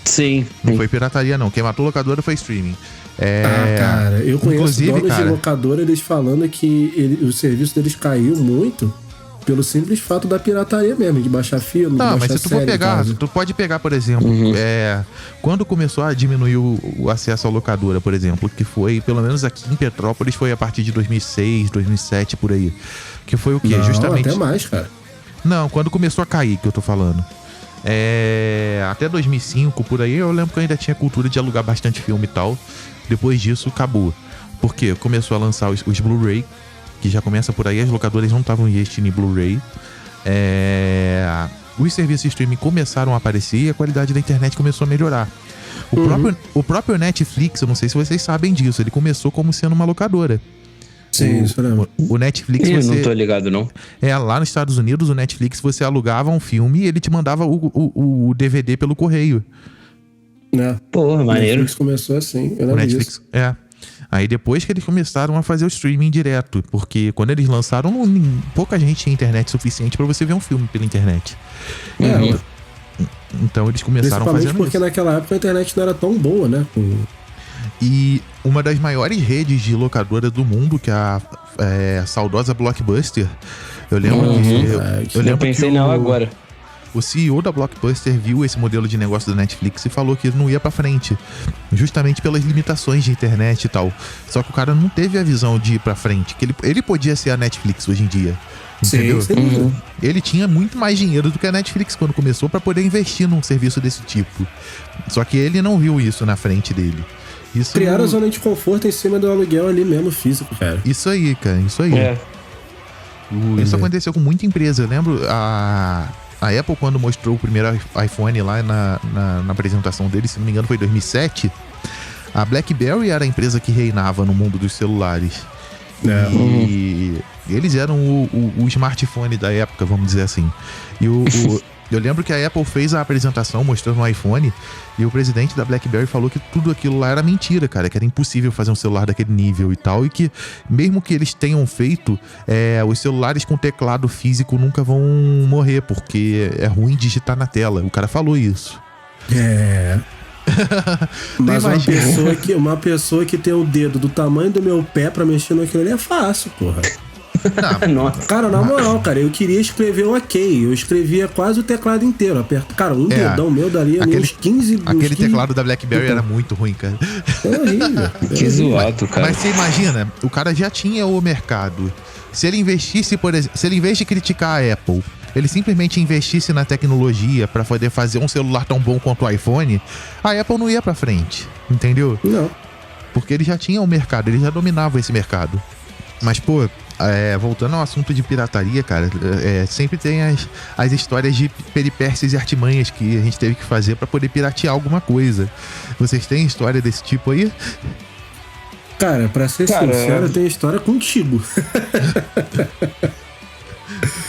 Sim. Não foi pirataria, não. Quem matou a locadora foi streaming. Cara, eu conheço donos de locadora, eles falando que o serviço deles caiu muito pelo simples fato da pirataria mesmo, de baixar filme, de baixar mas se tu for pegar, tu pode pegar, por exemplo, quando começou a diminuir o acesso à locadora, por exemplo, que foi, pelo menos aqui em Petrópolis, foi a partir de 2006, 2007, por aí. Que foi o quê? Não, justamente... até mais, cara. Não, quando começou a cair, que eu tô falando. Até 2005, por aí, eu lembro que eu ainda tinha cultura de alugar bastante filme e tal. Depois disso, acabou. Porque começou a lançar os Blu-ray, que já começa por aí, as locadoras não estavam investindo em Blu-ray. Os serviços de streaming começaram a aparecer e a qualidade da internet começou a melhorar. O próprio Netflix, eu não sei se vocês sabem disso, ele começou como sendo uma locadora. Sim, isso mesmo. O Netflix... Eu não tô ligado, não. Lá nos Estados Unidos, o Netflix, você alugava um filme e ele te mandava o DVD pelo correio. Porra, maneiro. O Netflix começou assim, eu lembro Netflix, disso. Aí depois que eles começaram a fazer o streaming direto, porque quando eles lançaram, pouca gente tinha internet suficiente pra você ver um filme pela internet. Então eles começaram fazendo porque isso. Naquela época a internet não era tão boa, né? E uma das maiores redes de locadoras do mundo, que é a saudosa Blockbuster, eu lembro eu pensei nela agora. O CEO da Blockbuster viu esse modelo de negócio da Netflix e falou que não ia pra frente, justamente pelas limitações de internet e tal. Só que o cara não teve a visão de ir pra frente, que ele podia ser a Netflix hoje em dia. Entendeu? Sim. Ele tinha muito mais dinheiro do que a Netflix quando começou pra poder investir num serviço desse tipo. Só que ele não viu isso na frente dele. Criaram a zona de conforto em cima do aluguel ali mesmo, físico, cara. Isso aí, cara, isso aí. Isso aconteceu com muita empresa. Eu lembro a Apple, quando mostrou o primeiro iPhone lá na apresentação dele, se não me engano foi em 2007, a BlackBerry era a empresa que reinava no mundo dos celulares. E eles eram o smartphone da época, vamos dizer assim. E eu lembro que a Apple fez a apresentação mostrando o iPhone e o presidente da BlackBerry falou que tudo aquilo lá era mentira, cara, que era impossível fazer um celular daquele nível e tal, e que mesmo que eles tenham feito, os celulares com teclado físico nunca vão morrer, porque é ruim digitar na tela. O cara falou isso. Mas uma pessoa que tem o dedo do tamanho do meu pé pra mexer naquilo ali é fácil, porra. Nossa. Cara, na moral, cara, eu queria escrever o OK. Eu escrevia quase o teclado inteiro. Cara, dedão meu daria uns 15... Aquele teclado da BlackBerry era muito ruim, cara. É horrível. Que zoado, cara. Mas você imagina, o cara já tinha o mercado. Se ele investisse, por exemplo, se ele, em vez de criticar a Apple, ele simplesmente investisse na tecnologia pra poder fazer um celular tão bom quanto o iPhone, a Apple não ia pra frente, entendeu? Não. Porque ele já tinha o mercado, ele já dominava esse mercado. Mas, pô, voltando ao assunto de pirataria, cara, sempre tem as histórias de peripécias e artimanhas que a gente teve que fazer pra poder piratear alguma coisa. Vocês têm história desse tipo aí? Cara, pra ser sincero, eu tenho história contigo.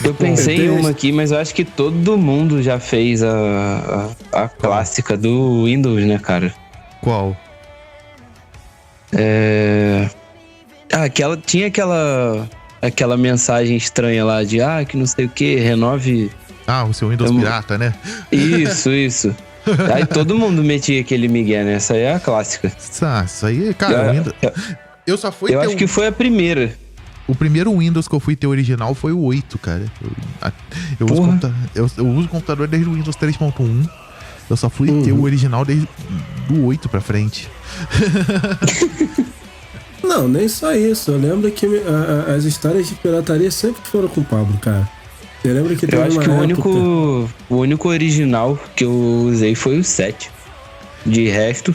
Eu pensei em uma aqui, mas eu acho que todo mundo já fez a clássica do Windows, né, cara? Qual? Tinha aquela mensagem estranha lá de que não sei o que, renove... O seu Windows pirata, né? Isso. Aí todo mundo metia aquele migué, né? Essa aí é a clássica. Isso aí, cara, Windows... Eu só fui acho que foi a primeira. O primeiro Windows que eu fui ter original foi o 8, cara. Eu uso computador desde o Windows 3.1. Eu só fui ter o original desde do 8 pra frente. Não, nem só isso. Eu lembro que as histórias de pirataria sempre foram com o Pablo, cara. Eu lembro que eu acho que o único original que eu usei foi o 7. De resto,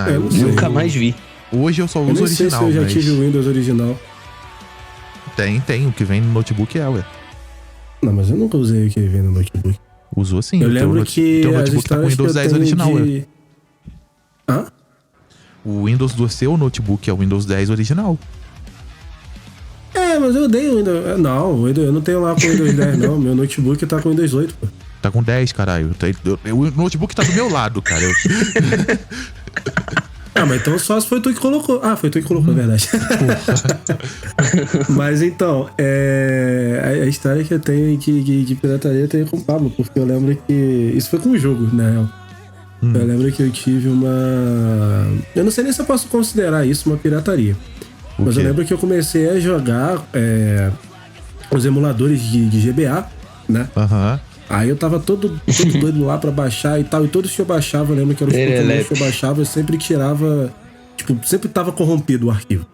eu nunca mais vi. Hoje eu só uso eu original. Sei se eu já tive o Windows original. Tem. O que vem no notebook ué. Não, mas eu nunca usei o que vem no notebook. Usou sim. Eu lembro que teu notebook tá com o Windows 10 original, ué. Hã? O Windows do seu notebook é o Windows 10 original. Mas eu odeio o Windows... Não, eu não tenho lá com o Windows 10, não. Meu notebook tá com o Windows 8, pô. Tá com 10, caralho. O notebook tá do meu lado, cara. Mas então só se foi tu que colocou. Foi tu que colocou, é verdade. Mas então, a história que eu tenho de pirataria eu tenho com o Pablo, porque eu lembro que... Isso foi com o jogo, na real. Eu lembro que eu tive uma... Eu não sei nem se eu posso considerar isso uma pirataria. Mas eu lembro que eu comecei a jogar os emuladores de GBA, né? Aí eu tava todo doido lá pra baixar e tal. E todos que eu baixava, eu lembro que eram os Pokémon que eu baixava, eu sempre tirava... Tipo, sempre tava corrompido o arquivo.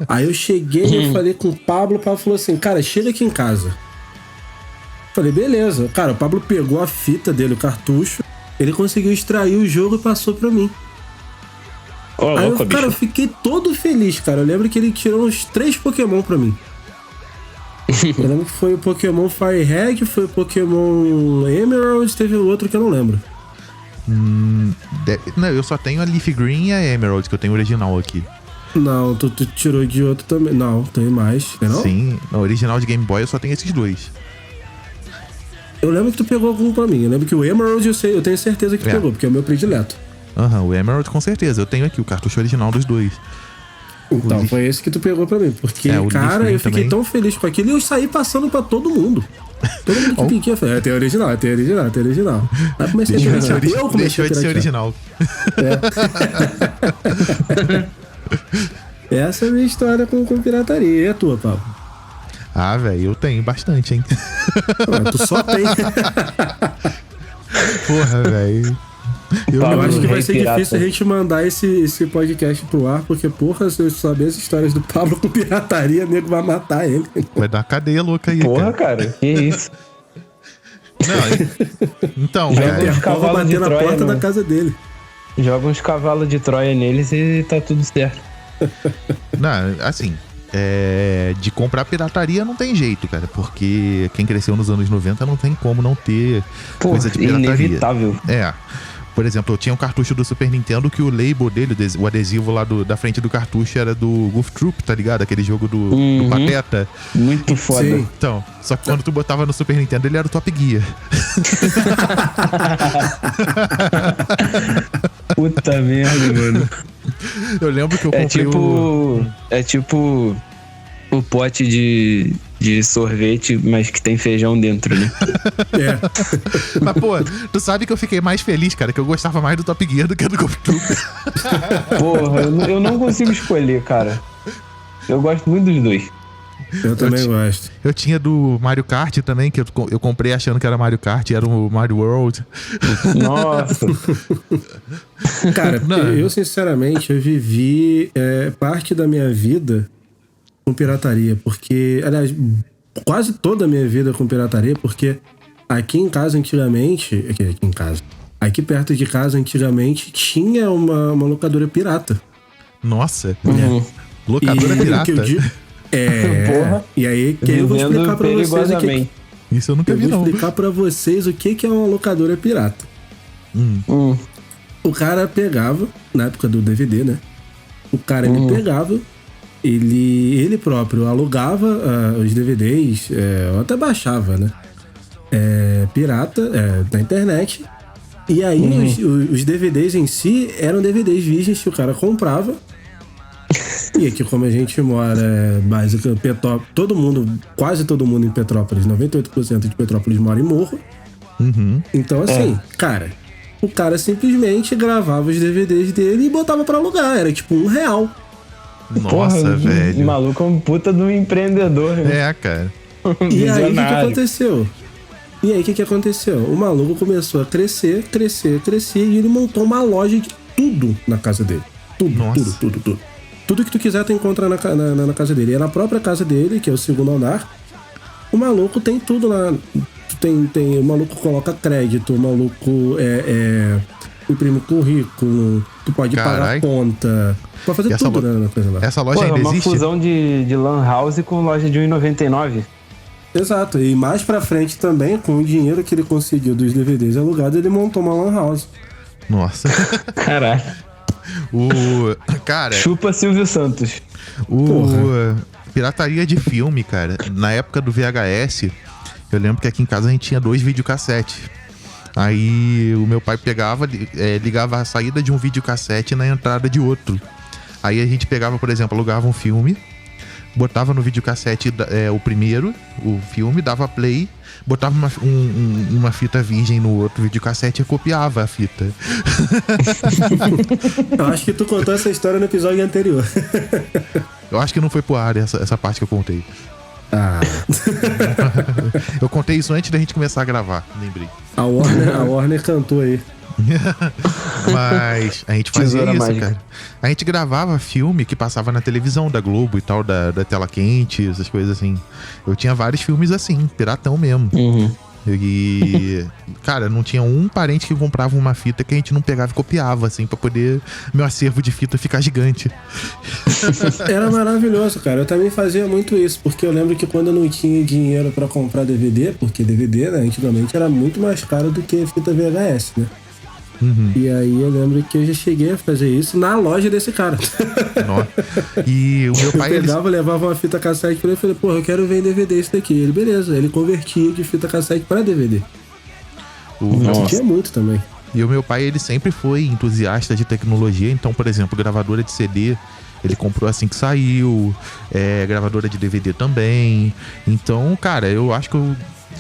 Aí eu cheguei e eu falei com o Pablo falou assim, cara, chega aqui em casa. Falei, beleza. Cara, o Pablo pegou a fita dele, o cartucho, ele conseguiu extrair o jogo e passou pra mim. Aí eu fiquei todo feliz, cara. Eu lembro que ele tirou uns 3 Pokémon pra mim. Eu lembro que foi o Pokémon Fire Red, foi o Pokémon Emerald, teve o outro que eu não lembro. Não, eu só tenho a Leaf Green e a Emerald, que eu tenho original aqui. Não, tu tirou de outro também. Não, tem mais, não? Sim, no original de Game Boy eu só tenho esses 2. Eu lembro que tu pegou algum pra mim. Eu lembro que o Emerald eu tenho certeza que tu pegou, porque é o meu predileto. O Emerald com certeza. Eu tenho aqui o cartucho original dos 2. Então, foi esse que tu pegou pra mim. Porque, cara, eu fiquei tão feliz com aquilo e eu saí passando pra todo mundo. Todo mundo que pedia, falei, tem original. Aí comecei a piratear. Deixou de ser original. Essa é a minha história com pirataria. E a tua, Pablo? Ah, velho, eu tenho bastante, hein? Tu só tem. Porra, velho. Eu acho que vai ser difícil a gente mandar esse podcast pro ar, porque, porra, se eu saber as histórias do Pablo com pirataria, o nego vai matar ele. Vai dar cadeia louca aí, porra, cara. Que isso? Não, então, cara. Vai bater na porta da casa dele. Joga uns cavalos de Troia neles e tá tudo certo. Não, assim, de comprar pirataria não tem jeito, cara, porque quem cresceu nos anos 90 não tem como não ter coisa de pirataria. Inevitável. Por exemplo, eu tinha um cartucho do Super Nintendo que o label dele, o adesivo lá da frente do cartucho era do Goof Troop, tá ligado? Aquele jogo do Pateta. Muito foda. Sim. Então, só que quando tu botava no Super Nintendo, ele era o Top Gear. Puta merda, mano. Eu lembro que eu comprei É tipo o pote de sorvete, mas que tem feijão dentro, né? Mas, pô, tu sabe que eu fiquei mais feliz, cara, que eu gostava mais do Top Gear do que do Golf Troop. Porra, eu não consigo escolher, cara. Eu gosto muito dos dois. Eu também gosto. Eu tinha do Mario Kart também, que eu comprei achando que era Mario Kart, era o Mario World. Nossa. Cara, eu sinceramente, eu vivi parte da minha vida com pirataria, porque, aliás, quase toda a minha vida com pirataria, porque aqui em casa antigamente, aqui perto de casa antigamente tinha uma locadora pirata. Nossa, locadora pirata? Porra. E aí que eu vou explicar pra vocês isso eu nunca vi, não. Eu vou explicar pra vocês o que é uma locadora pirata. O cara pegava, na época do DVD, né? O cara, ele pegava, ele próprio alugava os DVDs, ou até baixava, né? Pirata, na internet. E aí os DVDs em si eram DVDs virgens que o cara comprava. E aqui, como a gente mora basicamente quase todo mundo em Petrópolis, 98% de Petrópolis mora em morro. Então, assim, cara, o cara simplesmente gravava os DVDs dele e botava pra alugar. Era tipo R$1. Nossa, velho. O maluco é um puta de um empreendedor, né? Cara. E aí, o que aconteceu? O maluco começou a crescer, e ele montou uma loja de tudo na casa dele. Tudo. Tudo que tu quiser tu encontra na casa dele. E é na própria casa dele, que é o segundo andar. O maluco tem tudo lá. O maluco coloca crédito, o maluco imprime currículo, tu pode pagar conta. Pode fazer tudo na coisa lá. Essa loja ainda existe? É uma fusão de Lan House com loja de R$1,99. Exato. E mais pra frente também, com o dinheiro que ele conseguiu dos DVDs alugados, ele montou uma Lan House. Nossa. Caralho. Cara... Chupa Silvio Santos. Pirataria de filme, cara. Na época do VHS, eu lembro que aqui em casa a gente tinha 2 videocassetes. Aí o meu pai pegava, ligava a saída de um videocassete na entrada de outro. Aí a gente pegava, por exemplo, alugava um filme, botava no videocassete o primeiro, o filme, dava play, botava uma fita virgem no outro videocassete e copiava a fita. Eu acho que tu contou essa história no episódio anterior. Eu acho que não foi pro ar essa parte que eu contei. Eu contei isso antes da gente começar a gravar, lembrei. A Warner cantou aí. Mas a gente fazia isso, cara. A gente gravava filme que passava na televisão da Globo e tal, da Tela Quente, essas coisas assim. Eu tinha vários filmes assim, piratão mesmo. E, cara, não tinha um parente que comprava uma fita que a gente não pegava e copiava, assim, pra poder meu acervo de fita ficar gigante. Era maravilhoso, cara. Eu também fazia muito isso, porque eu lembro que quando eu não tinha dinheiro pra comprar DVD, porque DVD, né, antigamente era muito mais caro do que fita VHS, né? E aí eu lembro que eu já cheguei a fazer isso na loja desse cara. E o meu pai... levava uma fita cassete pra ele e falei, porra, eu quero ver em DVD isso daqui. Ele, beleza, ele convertia de fita cassete pra DVD. Tinha muito também. E o meu pai, ele sempre foi entusiasta de tecnologia, então, por exemplo, gravadora de CD, Ele comprou assim que saiu, gravadora de DVD também. Então, cara, eu acho que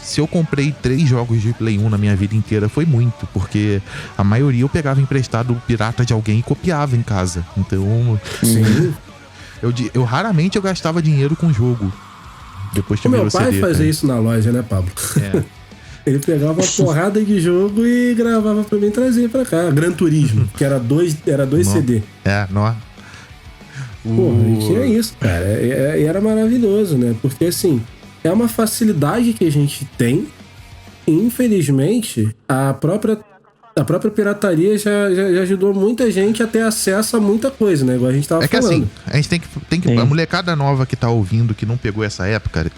se eu comprei 3 jogos de Play 1 na minha vida inteira, foi muito, porque a maioria eu pegava emprestado pirata de alguém e copiava em casa. Então, sim. Eu raramente eu gastava dinheiro com jogo. Depois que o meu pai fazia isso na loja, né, Pablo? Ele pegava uma porrada de jogo e gravava pra mim trazer pra cá. Gran Turismo, que era dois CD. Não. Porra, tinha isso, cara. E era maravilhoso, né? Porque, assim, é uma facilidade que a gente tem. E, infelizmente, a própria pirataria já ajudou muita gente a ter acesso a muita coisa, né? Igual a gente tava falando. Assim, a gente tem que a molecada nova que tá ouvindo, que não pegou essa época,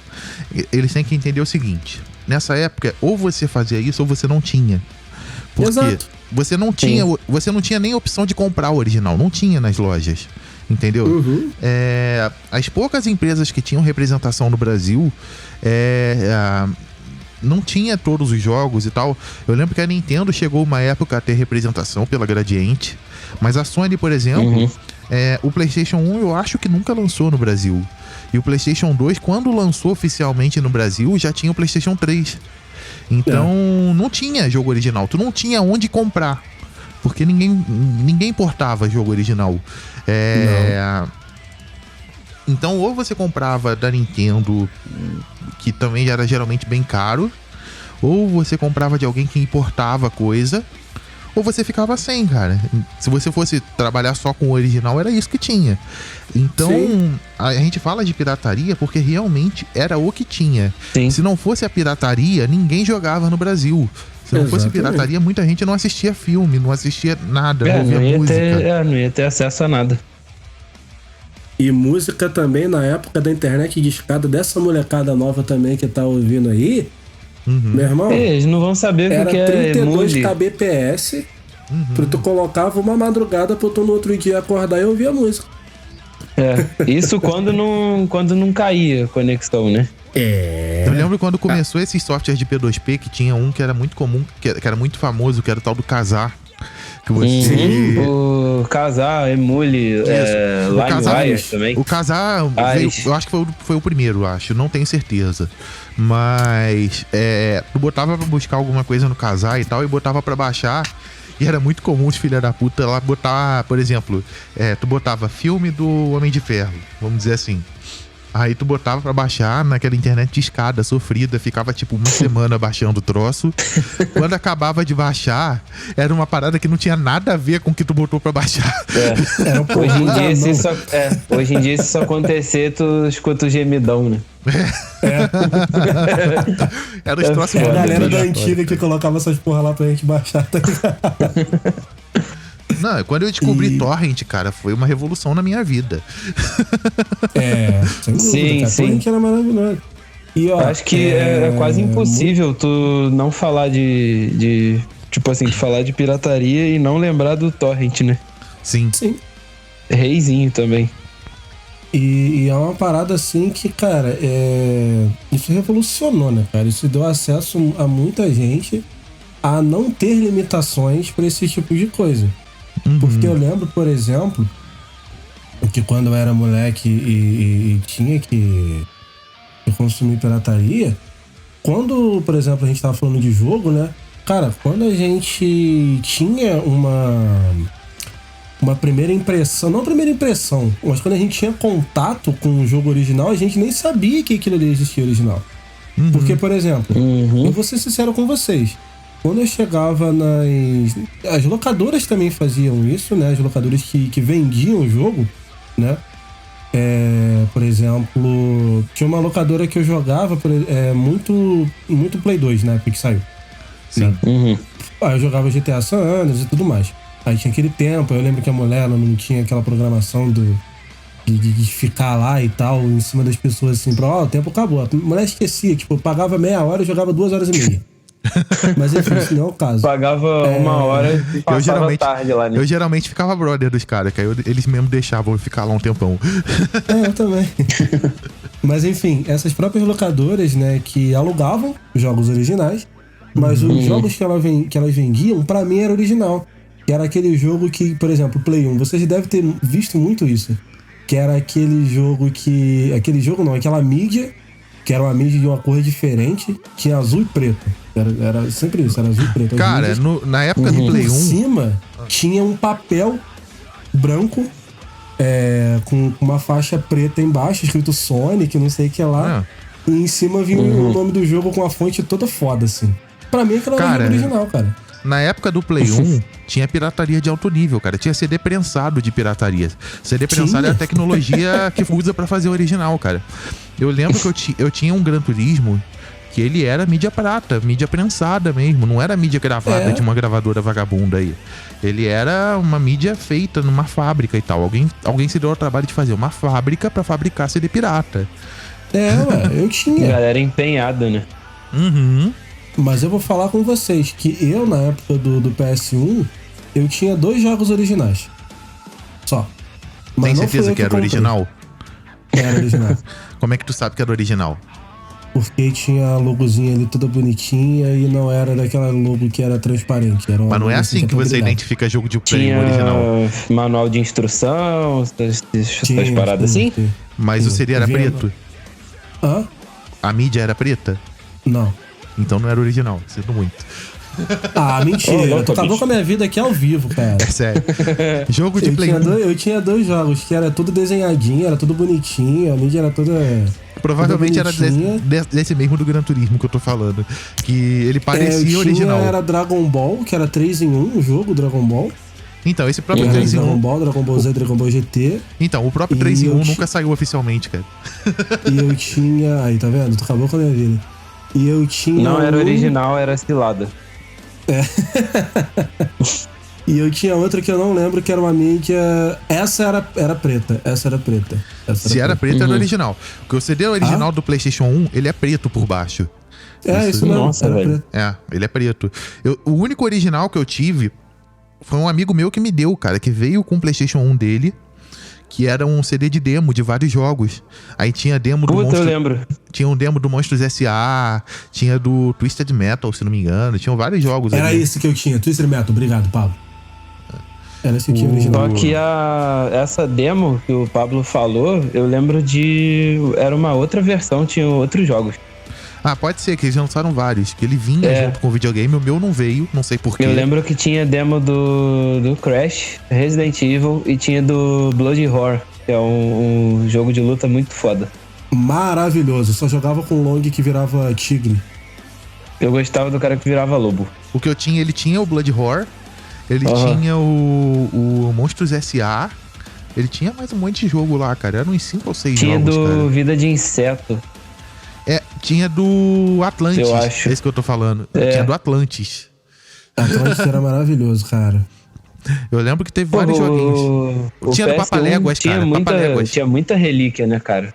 eles têm que entender o seguinte: nessa época, ou você fazia isso ou você não tinha. Porque Exato. você não tinha nem opção de comprar o original, não tinha nas lojas. Entendeu? Uhum. As poucas empresas que tinham representação no Brasil não tinha todos os jogos e tal. Eu lembro que a Nintendo chegou uma época a ter representação pela Gradiente, mas a Sony, por exemplo, o PlayStation 1 eu acho que nunca lançou no Brasil. E o PlayStation 2, quando lançou oficialmente no Brasil, já tinha o PlayStation 3. Então não tinha jogo original, tu não tinha onde comprar, porque ninguém importava jogo original. Então, ou você comprava da Nintendo, que também era geralmente bem caro, ou você comprava de alguém que importava coisa, ou você ficava sem, cara. Se você fosse trabalhar só com o original, era isso que tinha. Então, a gente fala de pirataria porque realmente era o que tinha. Sim. Se não fosse a pirataria, ninguém jogava no Brasil. Se não fosse pirataria, muita gente não assistia filme, não assistia nada, não ouvia música. Não ia ter acesso a nada. E música também, na época da internet de escada, dessa molecada nova também que tá ouvindo aí, meu irmão, eles não vão saber o que é 32 kbps, tu colocava uma madrugada pra tu no outro dia acordar e ouvir a música. Isso quando não caía a conexão, né? Eu lembro quando começou esses softwares de P2P, que tinha um que era muito comum, que era muito famoso, que era o tal do Kazaa. Que você... O Kazaa, Emule, LimeWire também. O Kazaa, eu acho que foi o primeiro, não tenho certeza. Mas tu botava pra buscar alguma coisa no Kazaa e tal, e botava pra baixar. E era muito comum os filha da puta lá botar, por exemplo, tu botava filme do Homem de Ferro, vamos dizer assim. Aí tu botava pra baixar naquela internet de escada sofrida, ficava tipo uma semana baixando o troço. Quando acabava de baixar, era uma parada que não tinha nada a ver com o que tu botou pra baixar. Hoje em dia, se isso acontecer, tu escuta o gemidão, né? Era os troços. A galera da antiga que colocava essas porra lá pra gente baixar, tá ligado? Não, quando eu descobri Torrent, cara, foi uma revolução na minha vida. Sem dúvida, cara. Torrent era maravilhoso. E, ó, acho que é quase impossível tu não falar de tipo assim, falar de pirataria e não lembrar do Torrent, né? Sim. Reizinho também. E é uma parada assim que, cara, isso revolucionou, né, cara? Isso deu acesso a muita gente a não ter limitações pra esse tipo de coisa. Porque eu lembro, por exemplo, que quando eu era moleque e tinha que consumir pirataria, quando, por exemplo, a gente tava falando de jogo, né? Cara, quando a gente tinha uma primeira impressão, não primeira impressão, mas quando a gente tinha contato com o jogo original, a gente nem sabia que aquilo ali existia original. Porque, por exemplo, eu vou ser sincero com vocês, quando eu chegava as locadoras também faziam isso, né? As locadoras que vendiam o jogo, né? Por exemplo, tinha uma locadora que eu jogava muito Play 2, né? Porque saiu. Sim. Né? Eu jogava GTA San Andreas e tudo mais. Aí tinha aquele tempo, eu lembro que a mulher ela não tinha aquela programação de ficar lá e tal, em cima das pessoas assim, o tempo acabou. A mulher esquecia, tipo, eu pagava meia hora e jogava 2 horas e meia. Mas enfim, isso não é o caso. Pagava 1 hora e passava tarde lá, né? Eu geralmente ficava brother dos caras, que aí eles mesmo deixavam eu ficar lá um tempão. Eu também. Mas enfim, essas próprias locadoras, né, que alugavam jogos originais, mas os jogos que elas vendiam, pra mim, era original. Que era aquele jogo que, por exemplo, Play 1, vocês devem ter visto muito isso. que era aquele jogo que... Aquele jogo não, aquela mídia, que era uma mídia de uma cor diferente, tinha azul e preto. Era sempre isso, era azul e preto. Cara, na época do Play 1... Por cima, tinha um papel branco, com uma faixa preta embaixo, escrito Sonic, não sei o que lá. E em cima vinha o nome do jogo com a fonte toda foda, assim. Pra mim, aquilo era o jogo original, cara. Na época do Play 1, tinha pirataria de alto nível, cara. Tinha CD prensado de pirataria. CD prensado é a tecnologia que usa pra fazer o original, cara. Eu lembro que eu tinha um Gran Turismo que ele era mídia prata, mídia prensada mesmo. Não era mídia gravada de uma gravadora vagabunda aí. Ele era uma mídia feita numa fábrica e tal. Alguém se deu ao trabalho de fazer uma fábrica pra fabricar CD pirata. Eu tinha. Galera empenhada, né? Mas eu vou falar com vocês que eu, na época do PS1, eu tinha 2 jogos originais. Só. Mas tem certeza que era original? Era original. Como é que tu sabe que era original? Porque tinha a logozinha ali toda bonitinha e não era daquela logo que era transparente. Era mas não é assim que você identifica jogo de Play original. Manual de instrução, essas paradas assim? Mas o CD era preto? Hã? A mídia era preta? Não. Então não era original, sinto muito. Mentira. Tu acabou com a minha vida aqui ao vivo, cara. É sério. Jogo de Play 1. Eu tinha 2 jogos que era tudo desenhadinho, era tudo bonitinho, a mídia era toda... Provavelmente era desse mesmo do Gran Turismo que eu tô falando. Que ele parecia original. Era Dragon Ball, que era 3 em 1, o jogo Dragon Ball. Então, esse próprio 3 em 1... Dragon Ball Z, Dragon Ball GT. Então, o próprio 3 em 1 nunca saiu oficialmente, cara. E eu tinha... Aí, tá vendo? Tu acabou com a minha vida. E eu tinha... Não era original, era cilada. E eu tinha outra que eu não lembro, que era uma mídia... Essa era preta. Se era preta, era original. Porque o CD original do PlayStation 1, ele é preto por baixo. Isso mesmo. Nossa, velho. Ele é preto. O único original que eu tive foi um amigo meu que me deu, cara, que veio com o PlayStation 1 dele, que era um CD de demo de vários jogos. Aí tinha demo do Monstros... eu lembro. Tinha um demo do Monstros S.A., tinha do Twisted Metal, se não me engano. Tinham vários jogos ali. Era esse que eu tinha, Twisted Metal. Obrigado, Pablo. Era esse que tinha original. Só que essa demo que o Pablo falou, eu lembro de... Era uma outra versão, tinha outros jogos. Pode ser, que eles lançaram vários. Que ele vinha junto com o videogame, o meu não veio, não sei porquê. Eu lembro que tinha demo do Crash, Resident Evil e tinha do Blood Horror, que é um jogo de luta muito foda. Maravilhoso, só jogava com o Long que virava tigre. Eu gostava do cara que virava lobo. O que eu tinha, ele tinha o Blood Horror, ele tinha o Monstros S.A., ele tinha mais um monte de jogo lá, cara. Eram uns 5 ou 6 jogos, Tinha do cara. Vida de Inseto. Tinha do Atlantis. Eu acho. É isso que eu tô falando. Tinha do Atlantis. Atlantis era maravilhoso, cara. Eu lembro que teve vários joguinhos. Tinha do Papaléguas, cara. Tinha muita relíquia, né, cara?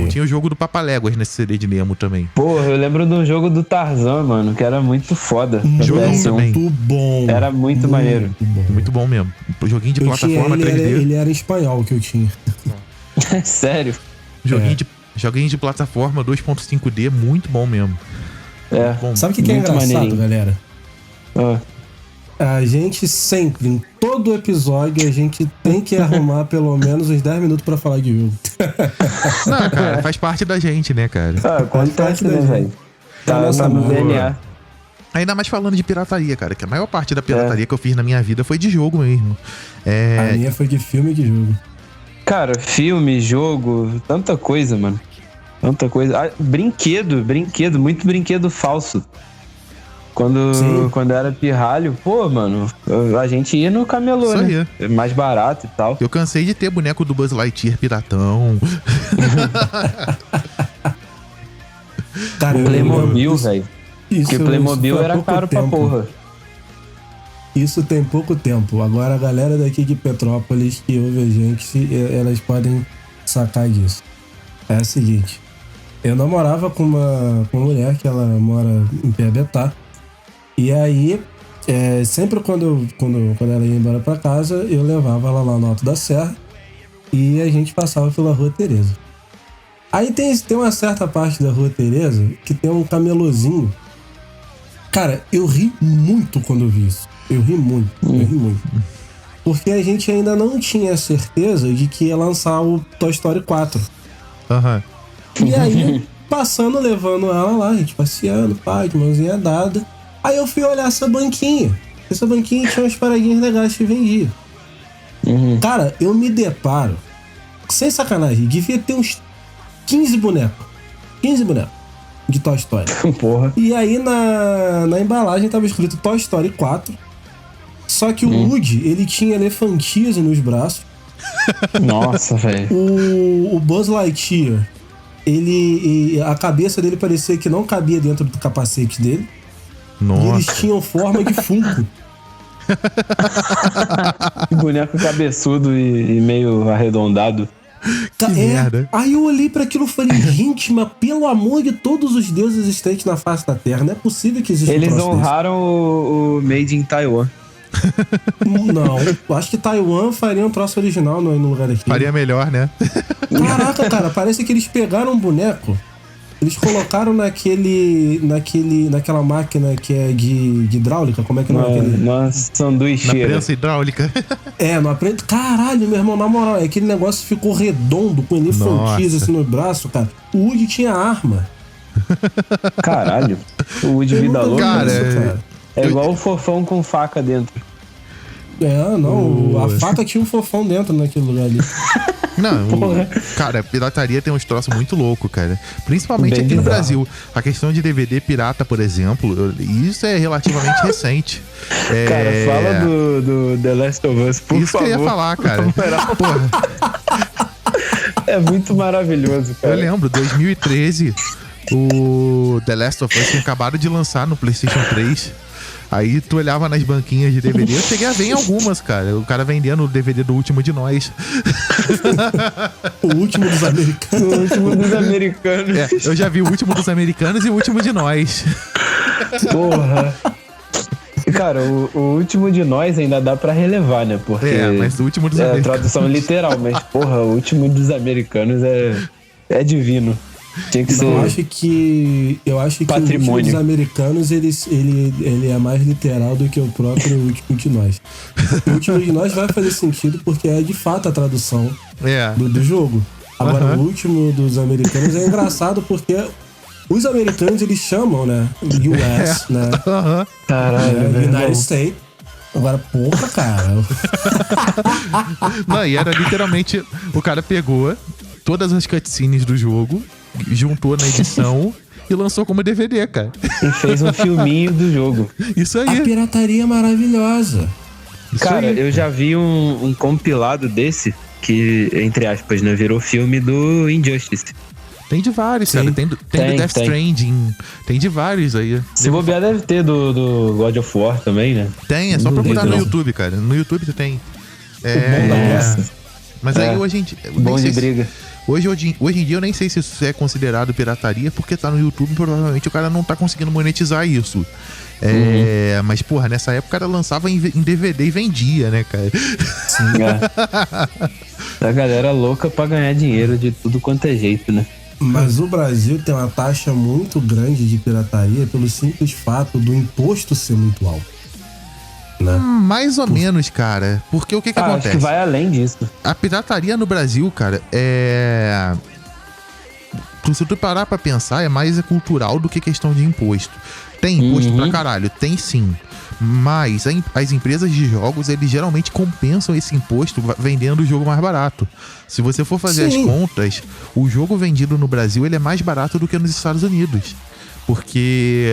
Tinha o jogo do Papaléguas nesse CD de Nemo também. Porra, eu lembro do jogo do Tarzan, mano, que era muito foda. Jogão também. Muito bom. Era muito maneiro. Muito bom mesmo. Joguinho de plataforma 3D. Ele era em espanhol que eu tinha. Sério? Joguinho de plataforma 2.5D, muito bom mesmo. Bom. Sabe o que é engraçado, galera? A gente sempre, em todo episódio, a gente tem que arrumar pelo menos uns 10 minutos pra falar de jogo. Não, cara, faz parte da gente, né, cara? Acontece, né, velho? Tá no DNA. Ainda mais falando de pirataria, cara, que a maior parte da pirataria que eu fiz na minha vida foi de jogo mesmo. A minha foi de filme e de jogo. Cara, filme, jogo, tanta coisa, mano. Tanta coisa. Brinquedo, muito brinquedo falso. Quando era pirralho, pô, mano, a gente ia no camelô, né? Mais barato e tal. Eu cansei de ter boneco do Buzz Lightyear piratão. Cara, o Playmobil, velho. Porque o Playmobil era caro pra porra. Isso tem pouco tempo. Agora a galera daqui de Petrópolis que ouve a gente, elas podem sacar disso. É o seguinte, eu namorava com uma mulher que ela mora em Piabetá. E aí, sempre quando ela ia embora pra casa, eu levava ela lá no Alto da Serra e a gente passava pela Rua Tereza. Aí tem uma certa parte da Rua Tereza que tem um camelôzinho. Cara, eu ri muito quando eu vi isso. Eu ri muito. porque a gente ainda não tinha certeza de que ia lançar o Toy Story 4. Aham. E aí, passando, levando ela lá, a gente passeando, pá, de mãozinha dada. Aí eu fui olhar essa banquinha. Essa banquinha tinha umas paradinhas legais que vendia. Cara, eu me deparo, sem sacanagem, devia ter uns 15 bonecos. 15 bonecos de Toy Story. Porra. E aí na embalagem tava escrito Toy Story 4. Só que o Woody, ele tinha elefantias nos braços. Nossa, velho. O Buzz Lightyear, a cabeça dele parecia que não cabia dentro do capacete dele. Nossa. E eles tinham forma de Funko. Boneco cabeçudo e meio arredondado. Que merda. Aí eu olhei pra aquilo e falei, gente, mas pelo amor de todos os deuses existentes na face da Terra, não é possível que exista Eles honraram o Made in Taiwan. Não, eu acho que Taiwan faria um troço original no lugar daqui. Faria melhor, né? Caraca, cara, parece que eles pegaram um boneco, eles colocaram naquela máquina que é de hidráulica, como é que não é aquele? Na sanduicheira. Na prensa hidráulica. Não aprende. Caralho, meu irmão, na moral, aquele negócio ficou redondo, com elefantias assim no braço, cara. O Woody tinha arma. Caralho. O Woody vida louca. Cara. É igual o fofão com faca dentro. A faca tinha um fofão dentro naquele lugar ali. Não, cara, a pirataria tem uns troços muito loucos, cara. Principalmente Bem aqui no bizarro. Brasil. A questão de DVD pirata, por exemplo, isso é relativamente recente. Cara, fala do The Last of Us, por isso favor. que eu ia falar, cara. Porra. É muito maravilhoso, cara. Eu lembro, 2013, o The Last of Us tinha acabado de lançar no PlayStation 3. Aí tu olhava nas banquinhas de DVD, eu cheguei a ver em algumas, cara. O cara vendendo o DVD do Último de Nós. O Último dos Americanos. O Último dos Americanos. Eu já vi o Último dos Americanos e o Último de Nós. Porra. Cara, o Último de Nós ainda dá pra relevar, né? Porque mas o Último dos Americanos... tradução literal, mas porra, o Último dos Americanos é divino. Tinha que ser. Eu acho que patrimônio. O Último dos Americanos ele é mais literal do que o próprio Último de Nós. O Último de Nós vai fazer sentido porque é de fato a tradução do jogo. Agora, o Último dos Americanos é engraçado porque os americanos eles chamam, né? US, né? Caralho, United States. Agora, porra, cara. Não, e era literalmente... O cara pegou todas as cutscenes do jogo, juntou na edição e lançou como DVD, cara. E fez um filminho do jogo. Isso aí. A pirataria é maravilhosa. Cara, eu já vi um compilado desse que, entre aspas, né, virou filme do Injustice. Tem de vários, cara. Tem do Death Stranding. Tem de vários aí. Se bobear, deve ter do God of War também, né? Tem, é só procurar no YouTube, cara. No YouTube tu tem. Mas aí hoje em dia... Bom de briga. Hoje em dia eu nem sei se isso é considerado pirataria, porque tá no YouTube, provavelmente o cara não tá conseguindo monetizar isso. Mas, porra, nessa época o cara lançava em DVD e vendia, né, cara? Sim, A galera louca pra ganhar dinheiro de tudo quanto é jeito, né? Mas o Brasil tem uma taxa muito grande de pirataria pelo simples fato do imposto ser muito alto. Né? Mais ou menos, cara. Porque o que acontece? Acho que vai além disso. A pirataria no Brasil, cara, se tu parar pra pensar, é mais cultural do que questão de imposto. Tem imposto pra caralho? Tem sim. Mas as empresas de jogos, eles geralmente compensam esse imposto vendendo o jogo mais barato. Se você for fazer as contas, o jogo vendido no Brasil, ele é mais barato do que nos Estados Unidos. Porque...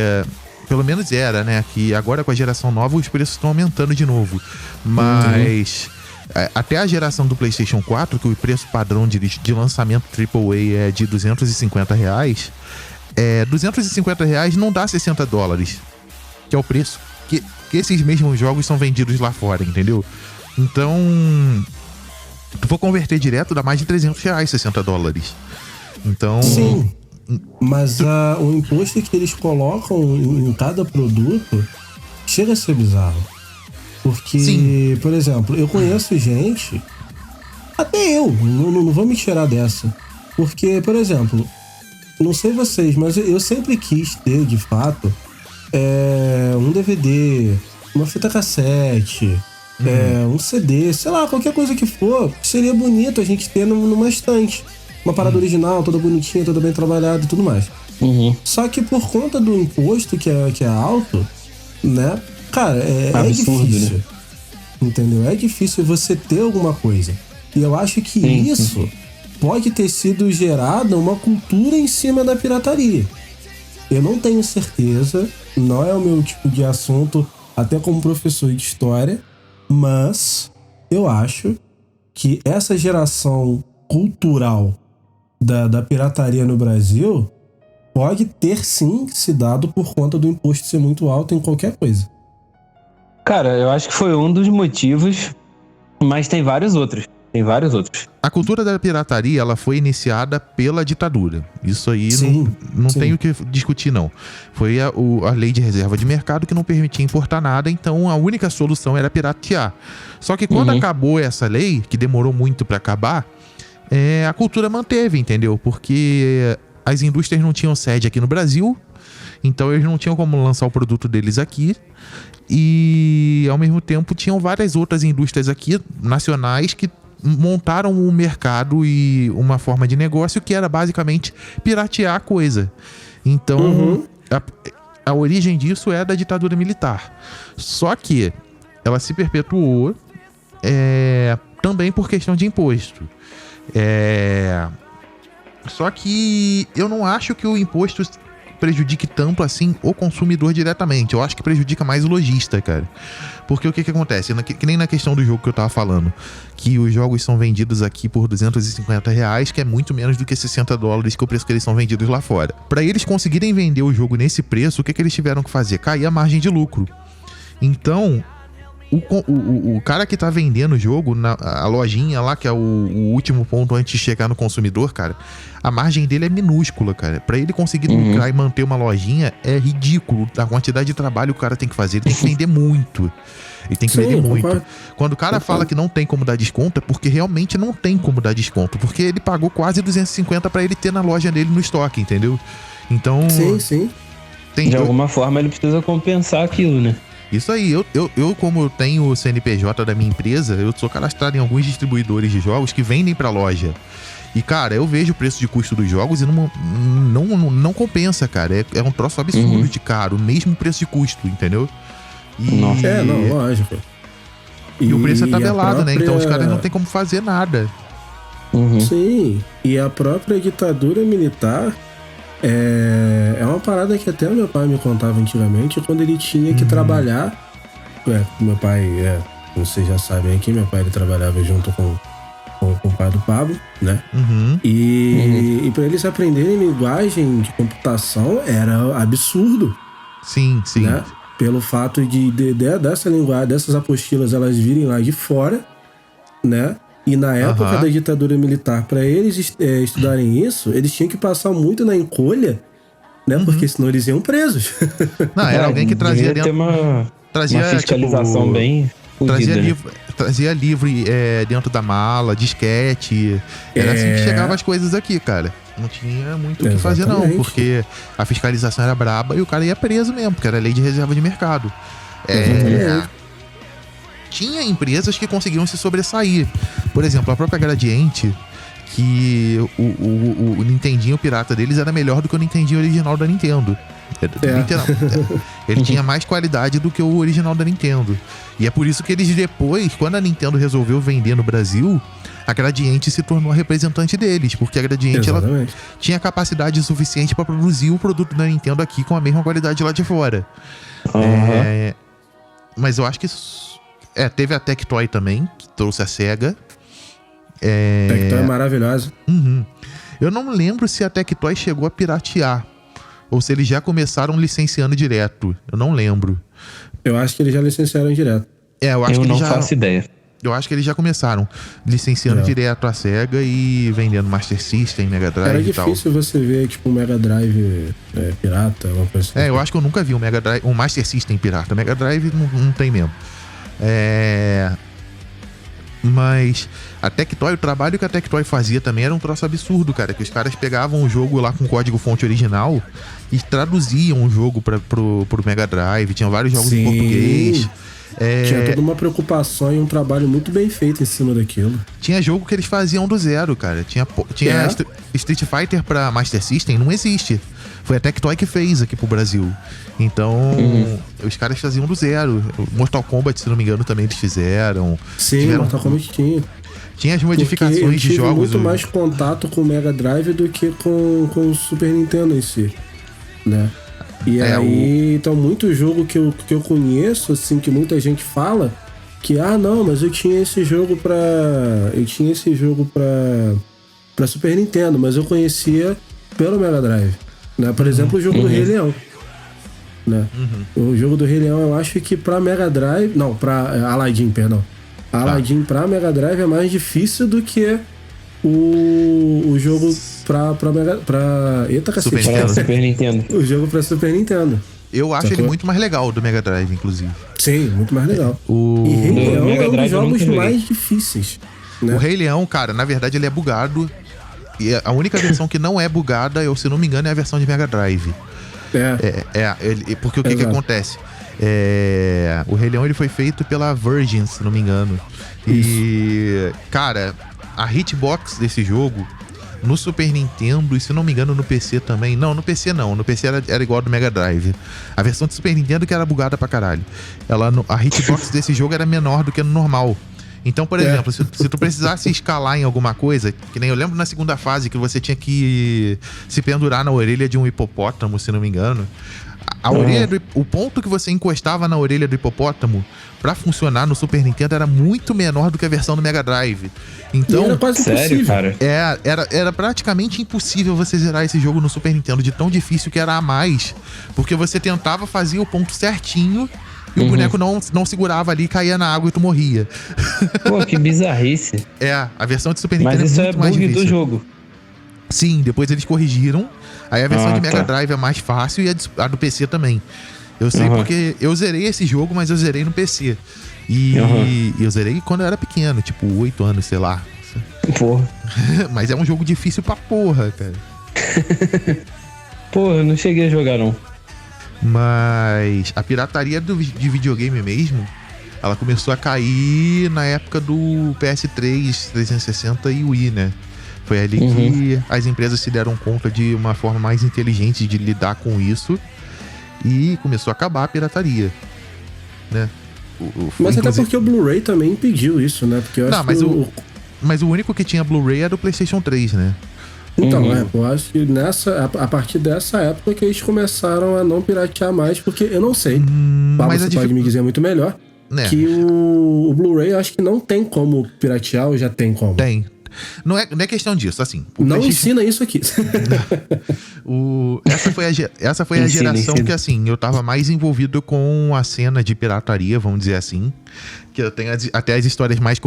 Pelo menos era, né? Que agora com a geração nova os preços estão aumentando de novo. Mas até a geração do PlayStation 4, que o preço padrão de lançamento AAA é de R$250, R$250 não dá $60, que é o preço que esses mesmos jogos são vendidos lá fora, entendeu? Então, tu for converter direto, dá mais de R$300, $60. Então... Sim. Mas o imposto que eles colocam em cada produto chega a ser bizarro. Porque, por exemplo, eu conheço gente, até eu, não vou me tirar dessa. Porque, por exemplo, não sei vocês, mas eu sempre quis ter, de fato, um DVD, uma fita cassete, um CD, sei lá, qualquer coisa que for, seria bonito a gente ter numa estante. Uma parada original, toda bonitinha, toda bem trabalhada e tudo mais. Só que por conta do imposto que é alto, né? Cara, é absurdo, difícil. Né? Entendeu? É difícil você ter alguma coisa. E eu acho que isso pode ter sido gerada uma cultura em cima da pirataria. Eu não tenho certeza, não é o meu tipo de assunto, até como professor de história, mas eu acho que essa geração cultural da pirataria no Brasil pode ter sim se dado por conta do imposto ser muito alto em qualquer coisa. Cara, eu acho que foi um dos motivos, mas tem vários outros. A cultura da pirataria, ela foi iniciada pela ditadura. Isso aí não tem o que discutir, não. Foi a lei de reserva de mercado que não permitia importar nada, então a única solução era piratear. Só que quando acabou essa lei, que demorou muito pra acabar, a cultura manteve, entendeu? Porque as indústrias não tinham sede aqui no Brasil, então eles não tinham como lançar o produto deles aqui. E, ao mesmo tempo, tinham várias outras indústrias aqui, nacionais, que montaram um mercado e uma forma de negócio que era basicamente piratear a coisa. Então, a origem disso é da ditadura militar. Só que ela se perpetuou também por questão de imposto. Só que eu não acho que o imposto prejudique tanto assim o consumidor diretamente. Eu acho que prejudica mais o lojista, cara. Porque o que acontece? Que nem na questão do jogo que eu tava falando, que os jogos são vendidos aqui por R$250, que é muito menos do que $60, que é o preço que eles são vendidos lá fora. Pra eles conseguirem vender o jogo nesse preço, o que eles tiveram que fazer? Cair a margem de lucro. Então, o cara que tá vendendo o jogo, a lojinha lá, que é o último ponto antes de chegar no consumidor, cara, a margem dele é minúscula, cara. Pra ele conseguir lucrar e manter uma lojinha, é ridículo a quantidade de trabalho que o cara tem que fazer. Ele tem que vender muito. Ele tem que vender muito. Quando o cara fala que não tem como dar desconto, é porque realmente não tem como dar desconto. Porque ele pagou quase 250 pra ele ter na loja dele no estoque, entendeu? Então... Sim. De alguma forma ele precisa compensar aquilo, né? Isso aí, eu como eu tenho o CNPJ da minha empresa, eu sou cadastrado em alguns distribuidores de jogos que vendem pra loja. E, cara, eu vejo o preço de custo dos jogos e não compensa, cara. É um troço absurdo de caro, mesmo preço de custo, entendeu? Nossa. Lógico. E o preço é tabelado, né? Então os caras não tem como fazer nada. Sim, e a própria ditadura militar é uma parada que até meu pai me contava antigamente, quando ele tinha que trabalhar. Meu pai, vocês já sabem aqui, meu pai ele trabalhava junto com o pai do Pablo, né? E pra eles aprenderem linguagem de computação era absurdo. Sim. Né? Pelo fato dessa linguagem, dessas apostilas, elas virem lá de fora, né? E na época da ditadura militar, para eles estudarem isso, eles tinham que passar muito na encolha, né? Porque senão eles iam presos. Não, era alguém que trazia dentro... uma fiscalização bem... Trazia livro dentro da mala, disquete. Era assim que chegavam as coisas aqui, cara. Não tinha muito o que fazer, não. Porque a fiscalização era braba e o cara ia preso mesmo, porque era lei de reserva de mercado. Tinha empresas que conseguiam se sobressair. Por exemplo, a própria Gradiente, que o Nintendinho pirata deles era melhor do que o Nintendinho original da Nintendo. Ele tinha mais qualidade do que o original da Nintendo. E é por isso que eles depois, quando a Nintendo resolveu vender no Brasil, a Gradiente se tornou a representante deles, porque a Gradiente ela tinha capacidade suficiente para produzir o produto da Nintendo aqui com a mesma qualidade lá de fora. Mas eu acho que teve a Tectoy também, que trouxe a Sega. Tectoy é maravilhosa. Eu não lembro se a Tectoy chegou a piratear ou se eles já começaram licenciando direto. Eu não lembro. Eu acho que eles já licenciaram direto. Eu acho que não faço ideia. Eu acho que eles já começaram licenciando direto a Sega e vendendo Master System, Mega Drive e tal. Era difícil você ver, tipo, um Mega Drive pirata, uma coisa assim. Eu acho que eu nunca vi um Mega Drive, um Master System pirata. Mega Drive não tem mesmo. Mas a Tectoy, o trabalho que a Tectoy fazia também era um troço absurdo, cara. Que os caras pegavam o jogo lá com código-fonte original e traduziam o jogo pro Mega Drive. Tinha vários jogos em português. Tinha toda uma preocupação e um trabalho muito bem feito em cima daquilo. Tinha jogo que eles faziam do zero, cara. Tinha Street Fighter pra Master System, não existe. Foi a Tectoy que fez aqui pro Brasil. Então, os caras faziam do zero. Mortal Kombat, se não me engano, também eles fizeram. Sim, Mortal Kombat tinha. Tinha as modificações de jogos. Muito mais contato com o Mega Drive do que com o Super Nintendo em si, né? E aí, então, muito jogo que eu conheço, assim, que muita gente fala que, não, mas eu tinha esse jogo pra Super Nintendo, mas eu conhecia pelo Mega Drive, né? Por exemplo, o jogo do Rei Leão, né? O jogo do Rei Leão, eu acho que pra Mega Drive... Não, pra Aladdin, perdão. Aladdin pra Mega Drive é mais difícil do que o jogo Eita, cacete. Super Nintendo. O jogo pra Super Nintendo. Eu acho ele muito mais legal do Mega Drive, inclusive. Sim, muito mais legal. E Rei Leão é um dos jogos mais difíceis, né? O Rei Leão, cara, na verdade ele é bugado. E a única versão que não é bugada, se não me engano, é a versão de Mega Drive. Porque o que acontece? O Rei Leão ele foi feito pela Virgin, se não me engano. E, cara, a hitbox desse jogo no Super Nintendo e, se não me engano, no PC também. Não, no PC não. No PC era igual ao do Mega Drive. A versão do Super Nintendo que era bugada pra caralho. A hitbox desse jogo era menor do que no normal. Então, por exemplo, se tu precisasse escalar em alguma coisa, que nem eu lembro na segunda fase que você tinha que se pendurar na orelha de um hipopótamo, se não me engano. O ponto que você encostava na orelha do hipopótamo pra funcionar no Super Nintendo era muito menor do que a versão do Mega Drive. Então, era quase sério, cara? Era praticamente impossível você zerar esse jogo no Super Nintendo, de tão difícil que era a mais. Porque você tentava fazer o ponto certinho e o boneco não segurava ali, caía na água e tu morria. Pô, que bizarrice. A versão de Super Nintendo é muito mais difícil. Mas isso é bug do jogo. Sim, depois eles corrigiram. Aí a versão de Mega Drive é mais fácil e a do PC também. Eu sei porque eu zerei esse jogo, mas eu zerei no PC. E eu zerei quando eu era pequeno, tipo 8 anos, sei lá. Porra. Mas é um jogo difícil pra porra, cara. Porra, eu não cheguei a jogar, não. Mas a pirataria de videogame mesmo, ela começou a cair na época do PS3, 360 e Wii, né? Foi ali que as empresas se deram conta de uma forma mais inteligente de lidar com isso e começou a acabar a pirataria, né? Mas até porque o Blu-ray também impediu isso, né? Porque eu acho mas o único que tinha Blu-ray era o PlayStation 3, né? Então, eu acho que a partir dessa época que eles começaram a não piratear mais, porque eu não sei, mas você pode me dizer muito melhor, que o Blu-ray eu acho que não tem como piratear, ou já tem como? Tem. Não é questão disso, assim. Não ensina isso aqui. Essa foi a geração que, assim, eu tava mais envolvido com a cena de pirataria, vamos dizer assim. Que eu tenho até as histórias mais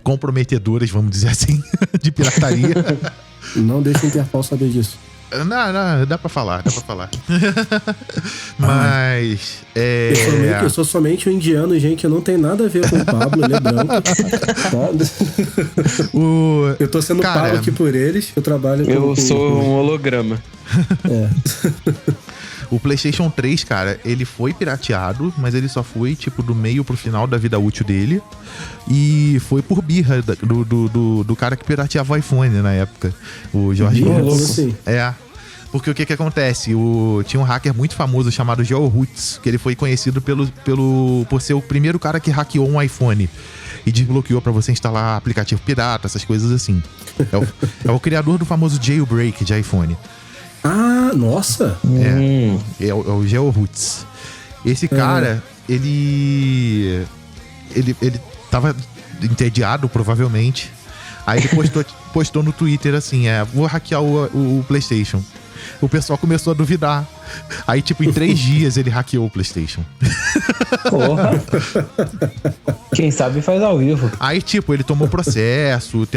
comprometedoras, vamos dizer assim, de pirataria. Não deixa o Interpol saber disso. Não, dá pra falar. Mas. Eu sou somente um indiano, gente. Eu não tenho nada a ver com o Pablo, ele é branco. Eu tô sendo pago aqui por eles. Eu trabalho Eu sou um holograma. O PlayStation 3, cara, ele foi pirateado, mas ele só foi, tipo, do meio pro final da vida útil dele. E foi por birra do cara que pirateava o iPhone na época. O Jorge Hertz. Porque o que acontece? Tinha um hacker muito famoso chamado GeoRoots, que ele foi conhecido por ser o primeiro cara que hackeou um iPhone e desbloqueou pra você instalar aplicativo pirata, essas coisas assim. É o criador do famoso jailbreak de iPhone. Ah, nossa! É o GeoRoots. Esse cara, ele tava entediado, provavelmente. Aí ele postou no Twitter assim, vou hackear o PlayStation. O pessoal começou a duvidar. Aí, tipo, em 3 dias ele hackeou o PlayStation. Porra! Quem sabe faz ao vivo. Aí, tipo, ele tomou processo,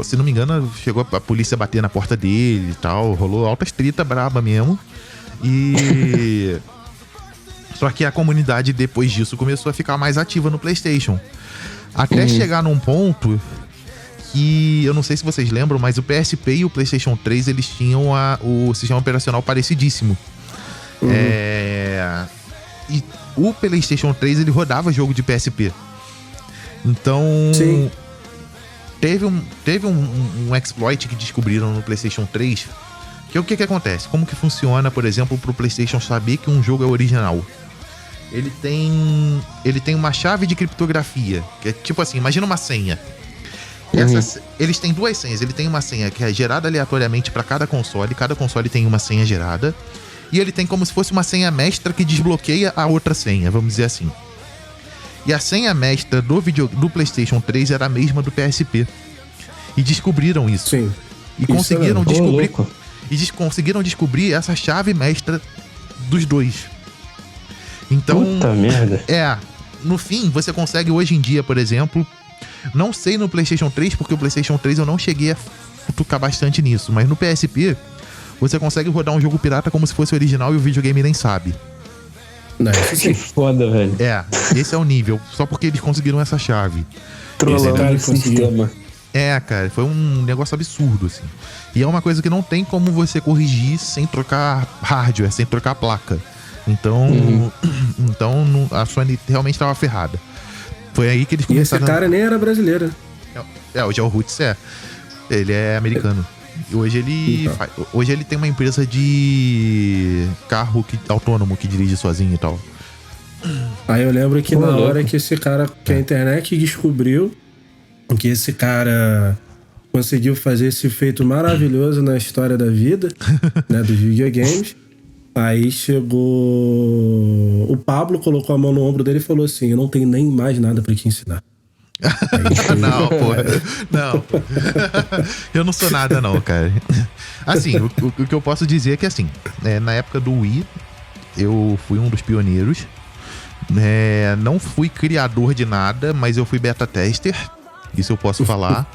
se não me engano, chegou a polícia bater na porta dele e tal. Rolou altas treta braba mesmo. E... Só que a comunidade, depois disso, começou a ficar mais ativa no PlayStation. Até chegar num ponto... que eu não sei se vocês lembram, mas o PSP e o PlayStation 3, eles tinham o sistema operacional parecidíssimo. E o PlayStation 3 ele rodava jogo de PSP. Então, sim, teve um exploit que descobriram no PlayStation 3, que é o que acontece? Como que funciona, por exemplo, pro PlayStation saber que um jogo é original? Ele tem uma chave de criptografia, que é tipo assim, imagina uma senha. Eles têm duas senhas. Ele tem uma senha que é gerada aleatoriamente para cada console tem uma senha gerada. E ele tem como se fosse uma senha mestra que desbloqueia a outra senha, vamos dizer assim. E a senha mestra do PlayStation 3 era a mesma do PSP. E descobriram isso. Sim. E conseguiram descobrir. E conseguiram descobrir essa chave mestra dos dois. Então. Puta merda. No fim, você consegue hoje em dia, por exemplo. Não sei no PlayStation 3, porque o PlayStation 3 eu não cheguei a tocar bastante nisso. Mas no PSP, você consegue rodar um jogo pirata como se fosse original e o videogame nem sabe. Que foda, velho. Esse é o nível. Só porque eles conseguiram essa chave. Trollando o sistema. Cara, foi um negócio absurdo, assim. E é uma coisa que não tem como você corrigir sem trocar hardware, sem trocar placa. Então, a Sony realmente estava ferrada. Foi aí que eles começaram... E esse cara nem era brasileiro. O Joe Roots ele é americano. Hoje ele tem uma empresa de carro autônomo que dirige sozinho e tal. Aí eu lembro que na hora que esse cara, que a internet descobriu que esse cara conseguiu fazer esse feito maravilhoso na história da vida, né, dos videogames. Aí chegou... O Pablo colocou a mão no ombro dele e falou assim: eu não tenho nem mais nada pra te ensinar. Não, pô. Não. Eu não sou nada, não, cara. Assim, o que eu posso dizer é que, assim, na época do Wii, eu fui um dos pioneiros. Não fui criador de nada, mas eu fui beta tester. Isso eu posso falar.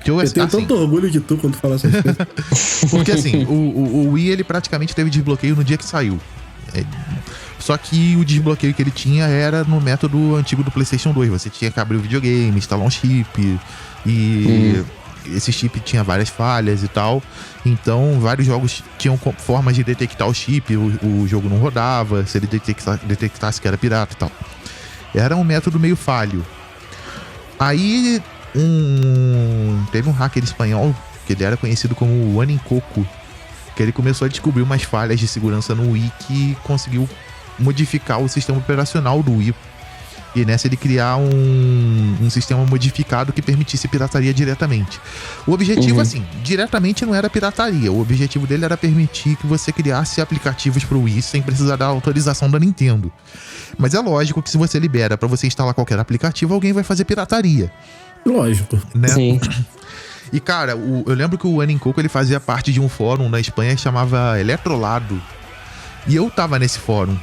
Eu tenho tanto orgulho de tu quando fala essas coisas. Porque assim, o Wii ele praticamente teve desbloqueio no dia que saiu. Só que o desbloqueio que ele tinha era no método antigo do PlayStation 2. Você tinha que abrir o videogame, instalar um chip. E esse chip tinha várias falhas e tal. Então vários jogos tinham formas de detectar o chip. O jogo não rodava, se ele detectasse que era pirata e tal. Era um método meio falho. Aí teve um hacker espanhol, que ele era conhecido como Anincoco, que ele começou a descobrir umas falhas de segurança no Wii que conseguiu modificar o sistema operacional do Wii. E nessa ele criar um sistema modificado que permitisse pirataria diretamente. O objetivo, assim, diretamente não era pirataria. O objetivo dele era permitir que você criasse aplicativos pro Wii sem precisar da autorização da Nintendo. Mas é lógico que se você libera pra você instalar qualquer aplicativo, alguém vai fazer pirataria. Lógico. Né? Sim. E, cara, eu lembro que o Anincoco, ele fazia parte de um fórum na Espanha que chamava Eletrolado. E eu tava nesse fórum.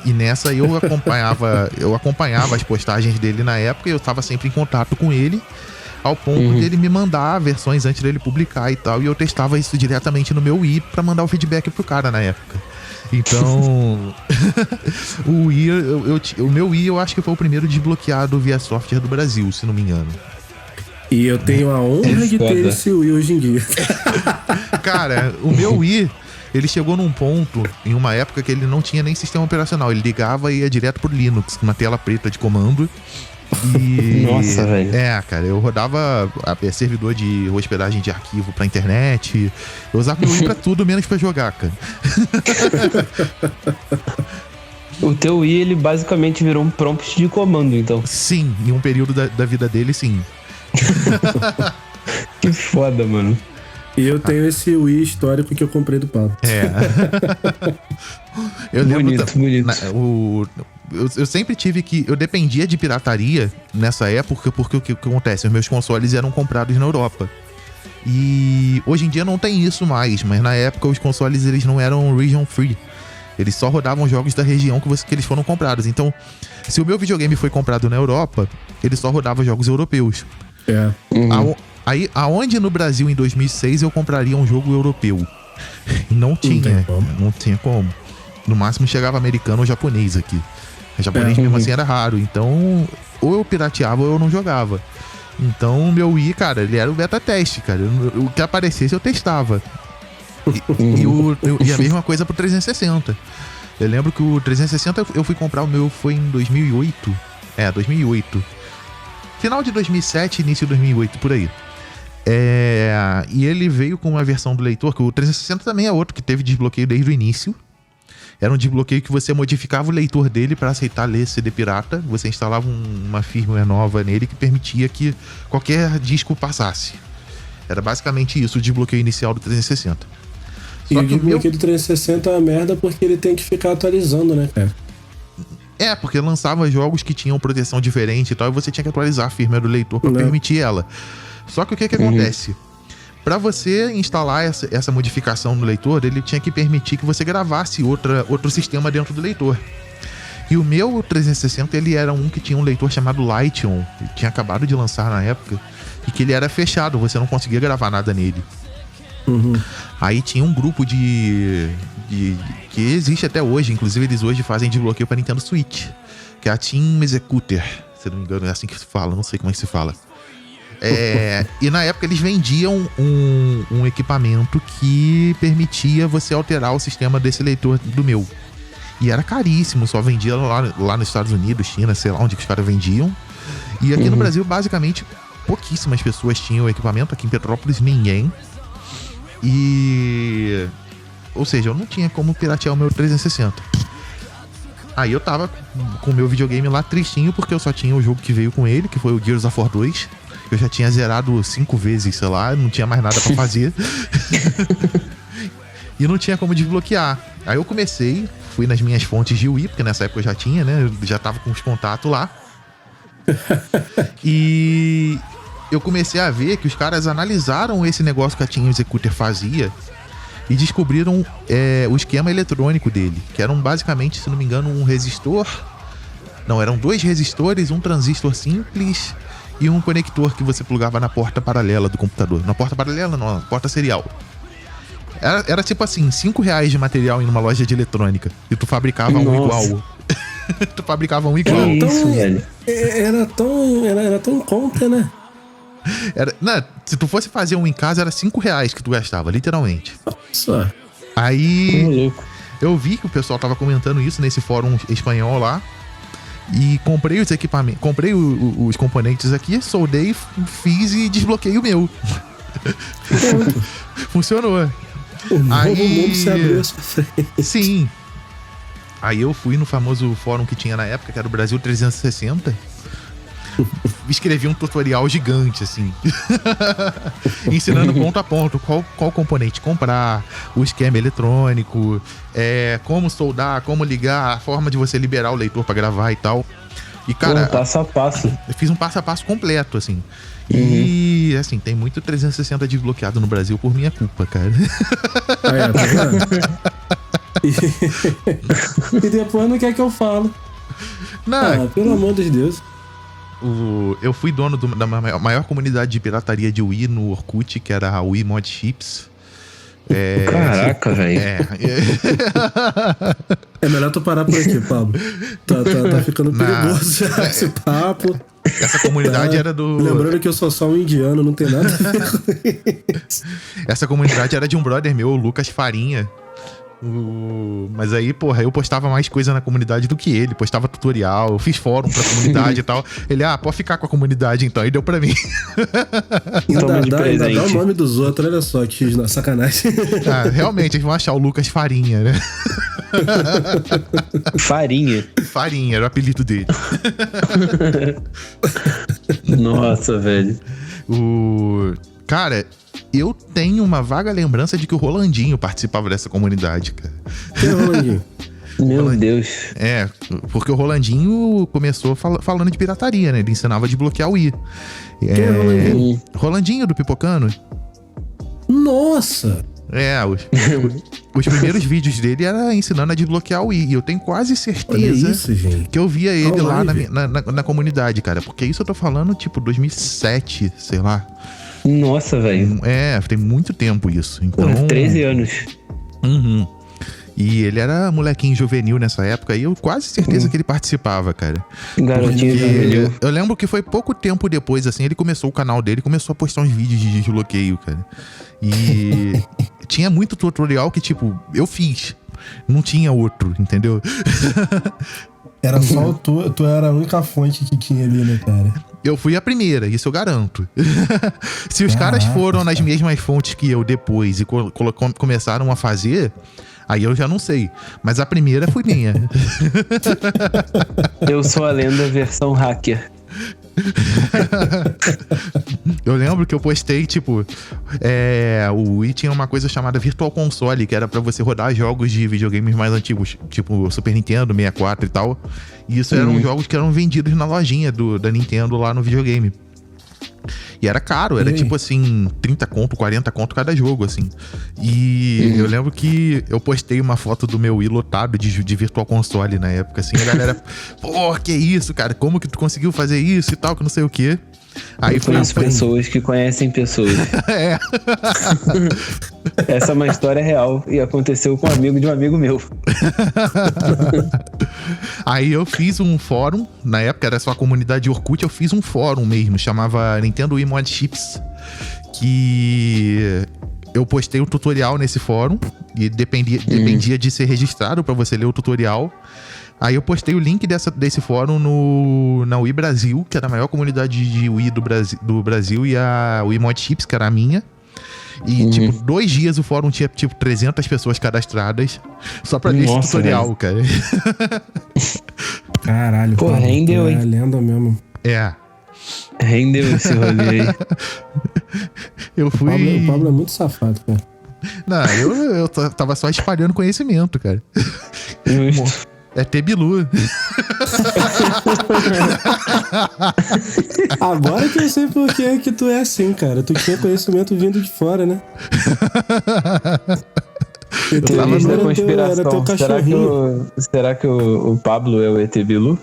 E nessa eu acompanhava as postagens dele na época e eu tava sempre em contato com ele, ao ponto dele me mandar versões antes dele publicar e tal. E eu testava isso diretamente no meu Wii pra mandar o feedback pro cara na época. Então, o Wii, o meu Wii eu acho que foi o primeiro desbloqueado via software do Brasil, se não me engano. E eu tenho a honra de ter esse Wii hoje em dia. Cara, o meu Wii, ele chegou num ponto, em uma época que ele não tinha nem sistema operacional. Ele ligava e ia direto pro Linux, com uma tela preta de comando. E... Nossa, velho. Cara, eu rodava servidor de hospedagem de arquivo pra internet. Eu usava meu Wii pra tudo, menos pra jogar, cara. O teu Wii, ele basicamente virou um prompt de comando, então. Sim, em um período da vida dele, sim. Que foda, mano. E eu tenho esse Wii histórico que eu comprei do Paulo. Eu lembro bonito. Eu sempre tive que... Eu dependia de pirataria nessa época, porque o que acontece? Os meus consoles eram comprados na Europa. E hoje em dia não tem isso mais, mas na época os consoles eles não eram region free. Eles só rodavam jogos da região que eles foram comprados. Então, se o meu videogame foi comprado na Europa, ele só rodava jogos europeus. Aí, aonde no Brasil em 2006 eu compraria um jogo europeu? Não tinha como. No máximo chegava americano ou japonês aqui. O japonês mesmo assim era raro. Então, ou eu pirateava ou eu não jogava. Então, o meu Wii, cara, ele era o beta teste, cara. O que aparecesse eu testava. E a mesma coisa pro 360. Eu lembro que o 360 eu fui comprar o meu, foi em 2008. 2008. Final de 2007, início de 2008, por aí. E ele veio com uma versão do leitor, que o 360 também é outro que teve desbloqueio desde o início. Era um desbloqueio que você modificava o leitor dele para aceitar ler CD pirata. Você instalava uma firmware nova nele que permitia que qualquer disco passasse. Era basicamente isso, o desbloqueio inicial do 360. E o desbloqueio do 360 é uma merda porque ele tem que ficar atualizando, né, cara? Porque lançava jogos que tinham proteção diferente e tal, e você tinha que atualizar a firmware do leitor para permitir ela. Só que o que acontece? Para você instalar essa modificação no leitor, ele tinha que permitir que você gravasse outro sistema dentro do leitor. E o meu 360, ele era um que tinha um leitor chamado Lightion, ele tinha acabado de lançar na época, e que ele era fechado, você não conseguia gravar nada nele. Aí tinha um grupo que existe até hoje, inclusive eles hoje fazem desbloqueio para Nintendo Switch, que é a Team Executor, se não me engano é assim que se fala, não sei como é que se fala. E na época eles vendiam um equipamento que permitia você alterar o sistema desse leitor do meu. E era caríssimo, só vendia lá nos Estados Unidos, China, sei lá onde que os caras vendiam. E aqui no Brasil, basicamente, pouquíssimas pessoas tinham o equipamento. Aqui em Petrópolis, ninguém. Ou seja, eu não tinha como piratear o meu 360. Aí eu tava com o meu videogame lá tristinho, porque eu só tinha o jogo que veio com ele, que foi o Gears of War 2. Eu já tinha zerado 5 vezes, sei lá, não tinha mais nada pra fazer. E não tinha como desbloquear. Aí eu fui nas minhas fontes de Wii, porque nessa época eu já tinha, né? Eu já tava com os contatos lá. E eu comecei a ver que os caras analisaram esse negócio que a Team Executor fazia e descobriram o esquema eletrônico dele, que eram basicamente, se não me engano, um resistor. Não, eram 2 resistores, um transistor simples e um conector que você plugava na porta paralela do computador. Na porta paralela não, na porta serial. Era tipo assim, R$5 de material em uma loja de eletrônica. E tu fabricava um igual. Tu fabricava um igual. É isso, velho. Era tão em conta, né? Se tu fosse fazer um em casa, era R$5 que tu gastava, literalmente. Nossa. Aí eu vi que o pessoal tava comentando isso nesse fórum espanhol lá. E comprei os equipamentos, comprei os componentes aqui, soldei, fiz e desbloqueei o meu. Funcionou. O mundo se abriu à sua frente. Sim. Aí eu fui no famoso fórum que tinha na época, que era o Brasil 360. Escrevi um tutorial gigante, assim. Ensinando ponto a ponto qual componente comprar, o esquema eletrônico, como soldar, como ligar, a forma de você liberar o leitor pra gravar e tal. E, cara, passo a passo. Eu fiz um passo a passo completo, assim. E, assim, tem muito 360 desbloqueado no Brasil por minha culpa, cara. Tá vendo? E depois não quer que eu falo. Não, pelo amor de Deus. Eu fui dono da maior comunidade de pirataria de Wii no Orkut, que era a Wii Mod Chips. Caraca, velho. É melhor tu parar por aqui, Pablo. Tá ficando perigoso esse papo. Essa comunidade era do... Lembrando que eu sou só um indiano, não tem nada a ver com isso. Essa comunidade era de um brother meu, o Lucas Farinha. Mas aí, porra, eu postava mais coisa na comunidade do que ele. Postava tutorial, eu fiz fórum pra comunidade e tal. Ele, pode ficar com a comunidade então. E deu pra mim. Ainda dá o nome dos outros, olha só, que sacanagem. Realmente, eles vão achar o Lucas Farinha, né? Farinha, era o apelido dele. Nossa, velho. Cara, eu tenho uma vaga lembrança de que o Rolandinho participava dessa comunidade, cara. Quem é o Rolandinho? Meu Deus. Porque o Rolandinho começou falando de pirataria, né? Ele ensinava a desbloquear o Wii. Quem é o Rolandinho? Rolandinho do Pipocano. Nossa! Os primeiros vídeos dele era ensinando a desbloquear o Wii. E eu tenho quase certeza que eu via ele lá na comunidade, cara. Porque isso eu tô falando, tipo, 2007, sei lá. Nossa, velho. Tem muito tempo isso. Então, 13 anos. E ele era molequinho juvenil nessa época. E eu quase certeza que ele participava, cara. Garotinho juvenil. Eu lembro que foi pouco tempo depois, assim, ele começou o canal dele, começou a postar uns vídeos de desbloqueio, cara. E tinha muito tutorial que, tipo, eu fiz. Não tinha outro, entendeu? Era só tu era a única fonte que tinha ali, né, cara? Eu fui a primeira, isso eu garanto. Se os caras foram nas mesmas fontes que eu depois e começaram a fazer, aí eu já não sei. Mas a primeira foi minha. Eu sou a lenda versão hacker. Eu lembro que eu postei, tipo, o Wii tinha uma coisa chamada Virtual Console, que era pra você rodar jogos de videogames mais antigos, tipo Super Nintendo, 64 e tal. E isso eram jogos que eram vendidos na lojinha da Nintendo lá no videogame. E era caro, era tipo assim, 30 conto, 40 conto cada jogo, assim. E eu lembro que eu postei uma foto do meu Wii lotado de Virtual Console na época, assim. A galera, pô, que isso, cara? Como que tu conseguiu fazer isso e tal, que não sei o quê. Aí foi pessoas que conhecem pessoas. Essa é uma história real e aconteceu com um amigo de um amigo meu. Aí eu fiz um fórum, na época era só a comunidade Orkut, eu fiz um fórum mesmo, chamava Nintendo Wii Mod Chips, que eu postei um tutorial nesse fórum e dependia de ser registrado pra você ler o tutorial. Aí eu postei o link desse fórum na Wii Brasil, que era a maior comunidade de Wii do Brasil, e a Wii Mod Chips, que era a minha. E, tipo, 2 dias o fórum tinha, tipo, 300 pessoas cadastradas só pra ler esse tutorial, cara. Caralho, pô, rendeu, hein? É lenda mesmo. Rendeu esse rolê aí. Eu fui... O Pablo é muito safado, cara. Não, eu tava só espalhando conhecimento, cara. Justo. É Tebilu. Agora que eu sei por que é que tu é assim, cara. Tu tinha conhecimento vindo de fora, né? Teoria da conspiração. Será que o Pablo é o ET Bilu?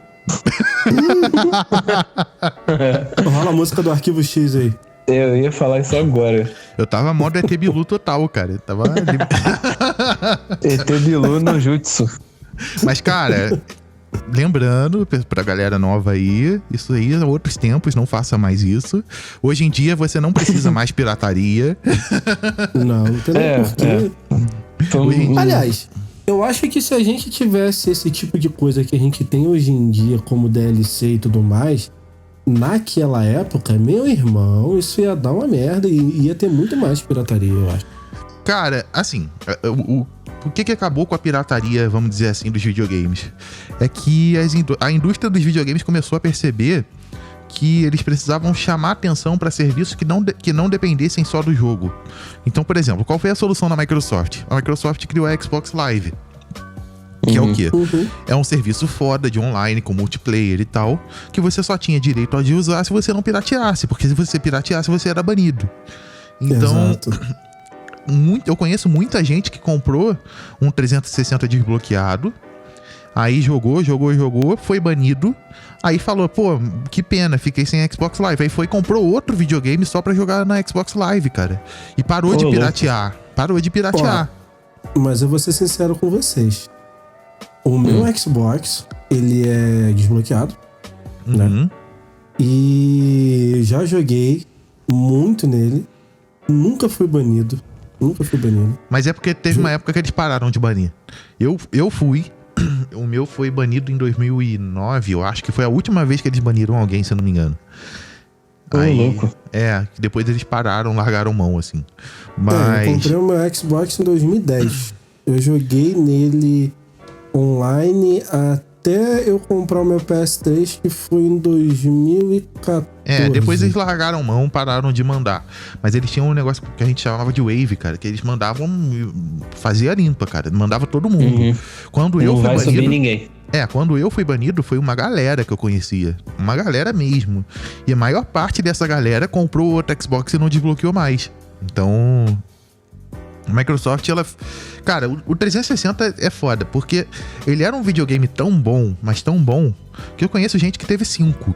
Rola a música do Arquivo X aí. Eu ia falar isso agora. Eu tava modo ET Bilu total, cara. Eu tava... ET Bilu no Jutsu. Mas, cara, lembrando pra galera nova aí, isso aí é outros tempos, não faça mais isso. Hoje em dia você não precisa mais pirataria. Não tem porquê. Aliás, eu acho que se a gente tivesse esse tipo de coisa que a gente tem hoje em dia, como DLC e tudo mais, naquela época, meu irmão, isso ia dar uma merda e ia ter muito mais pirataria, eu acho. Cara, assim, o que acabou com a pirataria, vamos dizer assim, dos videogames? É que a indústria dos videogames começou a perceber que eles precisavam chamar atenção para serviços que não dependessem só do jogo. Então, por exemplo, qual foi a solução da Microsoft? A Microsoft criou a Xbox Live. Que é o quê? É um serviço foda de online, com multiplayer e tal, que você só tinha direito de usar se você não pirateasse, porque se você pirateasse, você era banido. Então... Exato. Eu conheço muita gente que comprou um 360 desbloqueado, aí jogou, foi banido, aí falou, pô, que pena, fiquei sem Xbox Live. Aí foi e comprou outro videogame só pra jogar na Xbox Live, cara. E parou de piratear. Pô, mas eu vou ser sincero com vocês. O meu Xbox, ele é desbloqueado, né? E já joguei muito nele, nunca fui banido. Mas é porque teve uma época que eles pararam de banir. Eu fui. O meu foi banido em 2009. Eu acho que foi a última vez que eles baniram alguém, se eu não me engano. Louco. Depois eles pararam, largaram mão, assim. Mas... eu comprei o meu Xbox em 2010. Eu joguei nele online até eu comprar o meu PS3, que foi em 2014. Depois eles largaram mão, pararam de mandar. Mas eles tinham um negócio que a gente chamava de Wave, cara, que eles mandavam, fazia limpa, cara, mandava todo mundo. Quando eu fui banido, subir ninguém. Quando eu fui banido, foi uma galera que eu conhecia. Uma galera mesmo. E a maior parte dessa galera comprou outro Xbox e não desbloqueou mais. Então... A Microsoft, ela... Cara, o 360 é foda, porque ele era um videogame tão bom, mas tão bom, que eu conheço gente que teve 5.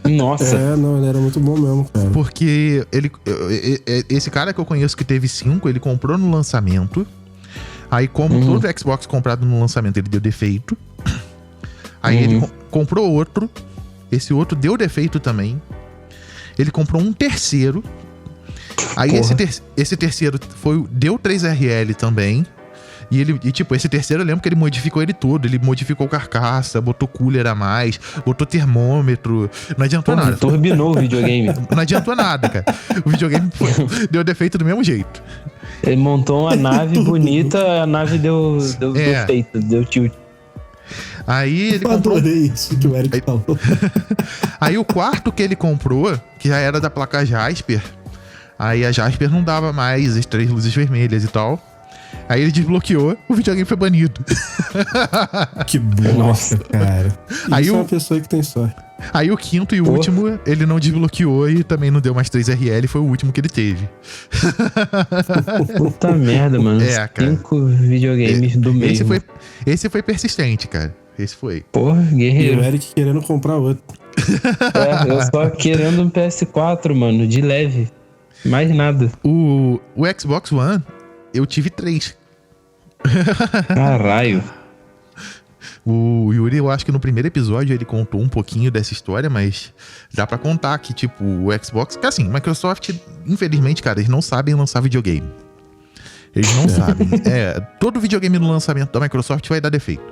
Nossa. Ele era muito bom mesmo, cara. Porque esse cara que eu conheço que teve 5, ele comprou no lançamento. Aí, como todo Xbox comprado no lançamento, ele deu defeito. Aí ele comprou outro. Esse outro deu defeito também. Ele comprou um terceiro. Aí esse terceiro deu 3RL também. E tipo, esse terceiro eu lembro que ele modificou ele todo. Ele modificou carcaça, botou cooler a mais, botou termômetro. Não adiantou nada. Turbinou o videogame. Não adiantou nada, cara. O videogame deu defeito do mesmo jeito. Ele montou uma nave bonita, a nave deu defeito, deu tilt. Aí ele comprou... adorei isso que o Eric falou. Aí o quarto que ele comprou, que já era da placa Jasper, aí a Jasper não dava mais as 3 luzes vermelhas e tal. Aí ele desbloqueou, o videogame foi banido. Que bosta, cara. Aí isso é uma pessoa que tem sorte. Aí o quinto e o último, ele não desbloqueou e também não deu mais 3 RL, foi o último que ele teve. Puta merda, mano. 5 videogames do mesmo. Esse foi persistente, cara. Esse foi. Porra, guerreiro. E o Eric querendo comprar outro. Eu só querendo um PS4, mano, de leve. Mais nada. O Xbox One, eu tive 3. Caralho. O Yuri, eu acho que no primeiro episódio ele contou um pouquinho dessa história, mas dá pra contar que, tipo, o Xbox... Que assim, Microsoft, infelizmente, cara, eles não sabem lançar videogame. Eles não sabem. Todo videogame no lançamento da Microsoft vai dar defeito.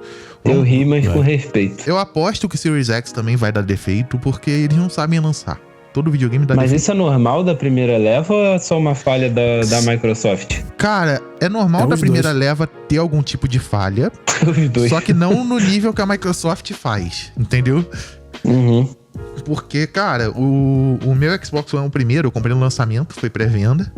Eu ri, mas com respeito. Eu aposto que o Series X também vai dar defeito, porque eles não sabem lançar. Todo videogame dá defeito. Mas isso é normal da primeira leva ou é só uma falha da Microsoft? Cara, é normal da primeira leva ter algum tipo de falha. Os dois. Só que não no nível que a Microsoft faz, entendeu? Uhum. Porque, cara, o meu Xbox One, o primeiro, eu comprei no lançamento, foi pré-venda.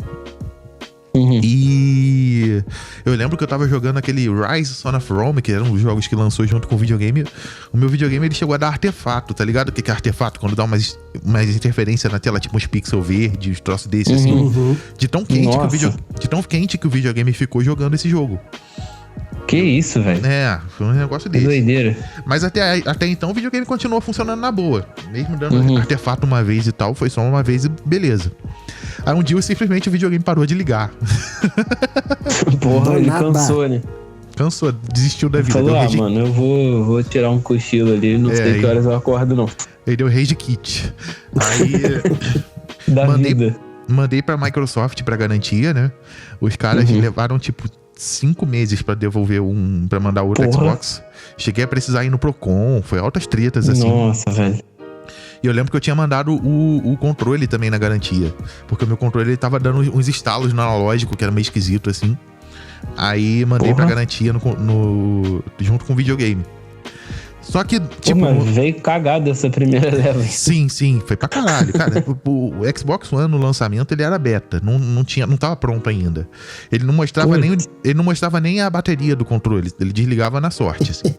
Uhum. E eu lembro que eu tava jogando aquele Rise Son of Rome, que era um dos jogos que lançou junto com o videogame. O meu videogame, ele chegou a dar artefato, tá ligado? O que é artefato? Quando dá umas interferência na tela, tipo uns pixel verde, uns troços desses, assim. Uhum. De tão quente que o videogame ficou jogando esse jogo. Que isso, velho? Foi um negócio desse. Doideira. Mas até então o videogame continuou funcionando na boa. Mesmo dando artefato uma vez e tal, foi só uma vez e beleza. Aí um dia simplesmente o videogame parou de ligar. Porra, ele cansou, né? Cansou, desistiu da vida. Falou, mano, eu vou tirar um cochilo ali, não sei que horas eu acordo, não. Ele deu rage kit. Aí... mandei pra Microsoft pra garantia, né? Os caras levaram, tipo, 5 meses pra devolver pra mandar outro Xbox. Cheguei a precisar ir no Procon, foi altas tretas, assim. Nossa, velho. E eu lembro que eu tinha mandado o controle também na garantia. Porque o meu controle, ele tava dando uns estalos no analógico, que era meio esquisito, assim. Aí mandei pra garantia junto com o videogame. Só que, tipo... mas veio cagado essa primeira leva. Sim, foi pra caralho. Cara, o Xbox One no lançamento, ele era beta. Não tava pronto ainda. Ele não mostrava nem a bateria do controle. Ele desligava na sorte, assim.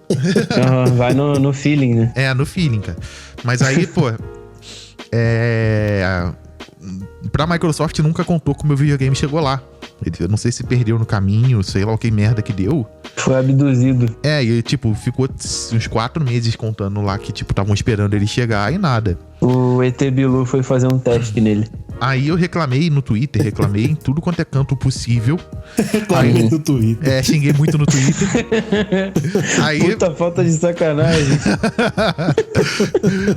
Vai no feeling, né? No feeling, cara. Mas aí, pô... Pra Microsoft nunca contou que o meu videogame chegou lá. Eu não sei se perdeu no caminho, sei lá o que merda que deu. Foi abduzido. E tipo, ficou uns 4 meses contando lá que, tipo, estavam esperando ele chegar e nada. O ET Bilu foi fazer um teste nele. Aí eu reclamei no Twitter, reclamei em tudo quanto é canto possível. Reclamei no Twitter. Xinguei muito no Twitter. Aí... Puta falta de sacanagem.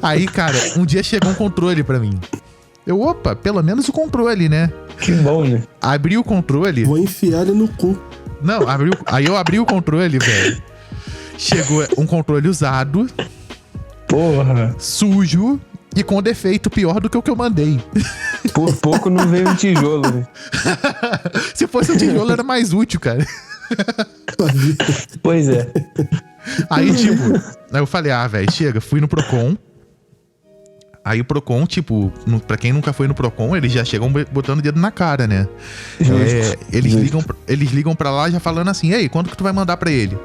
Aí, cara, um dia chegou um controle pra mim. Opa, pelo menos o controle, né? Que bom, né? Abri o controle. Vou enfiar ele no cu. Não, aí eu abri o controle, velho. Chegou um controle usado. Porra. Sujo e com defeito pior do que o que eu mandei. Por pouco não veio um tijolo, né? Se fosse um tijolo era mais útil, cara. Pois é. Aí, tipo, eu falei, velho, chega. Fui no Procon. Aí o Procon, tipo, pra quem nunca foi no Procon, eles já chegam botando o dedo na cara, né? Eles ligam pra lá já falando assim, ei, quando que tu vai mandar pra ele?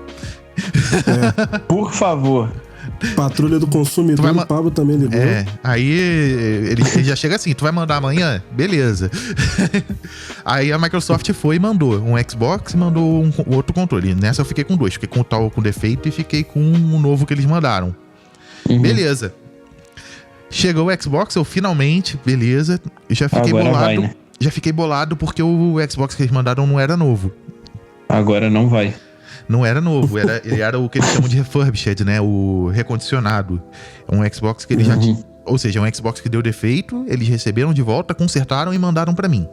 Por favor. Patrulha do consumidor, o Pablo também ligou. Aí ele já chega assim, tu vai mandar amanhã? Beleza. Aí a Microsoft foi e mandou um Xbox e mandou um outro controle. Nessa eu fiquei com 2, fiquei com o tal com defeito e fiquei com um novo que eles mandaram. Beleza. Chegou o Xbox, eu finalmente, beleza. Eu já fiquei bolado. Vai, né? Já fiquei bolado porque o Xbox que eles mandaram não era novo. Agora não vai. Não era novo, ele era o que eles chamam de refurbished, né? O recondicionado. É um Xbox que eles já tinham. Ou seja, é um Xbox que deu defeito, eles receberam de volta, consertaram e mandaram pra mim.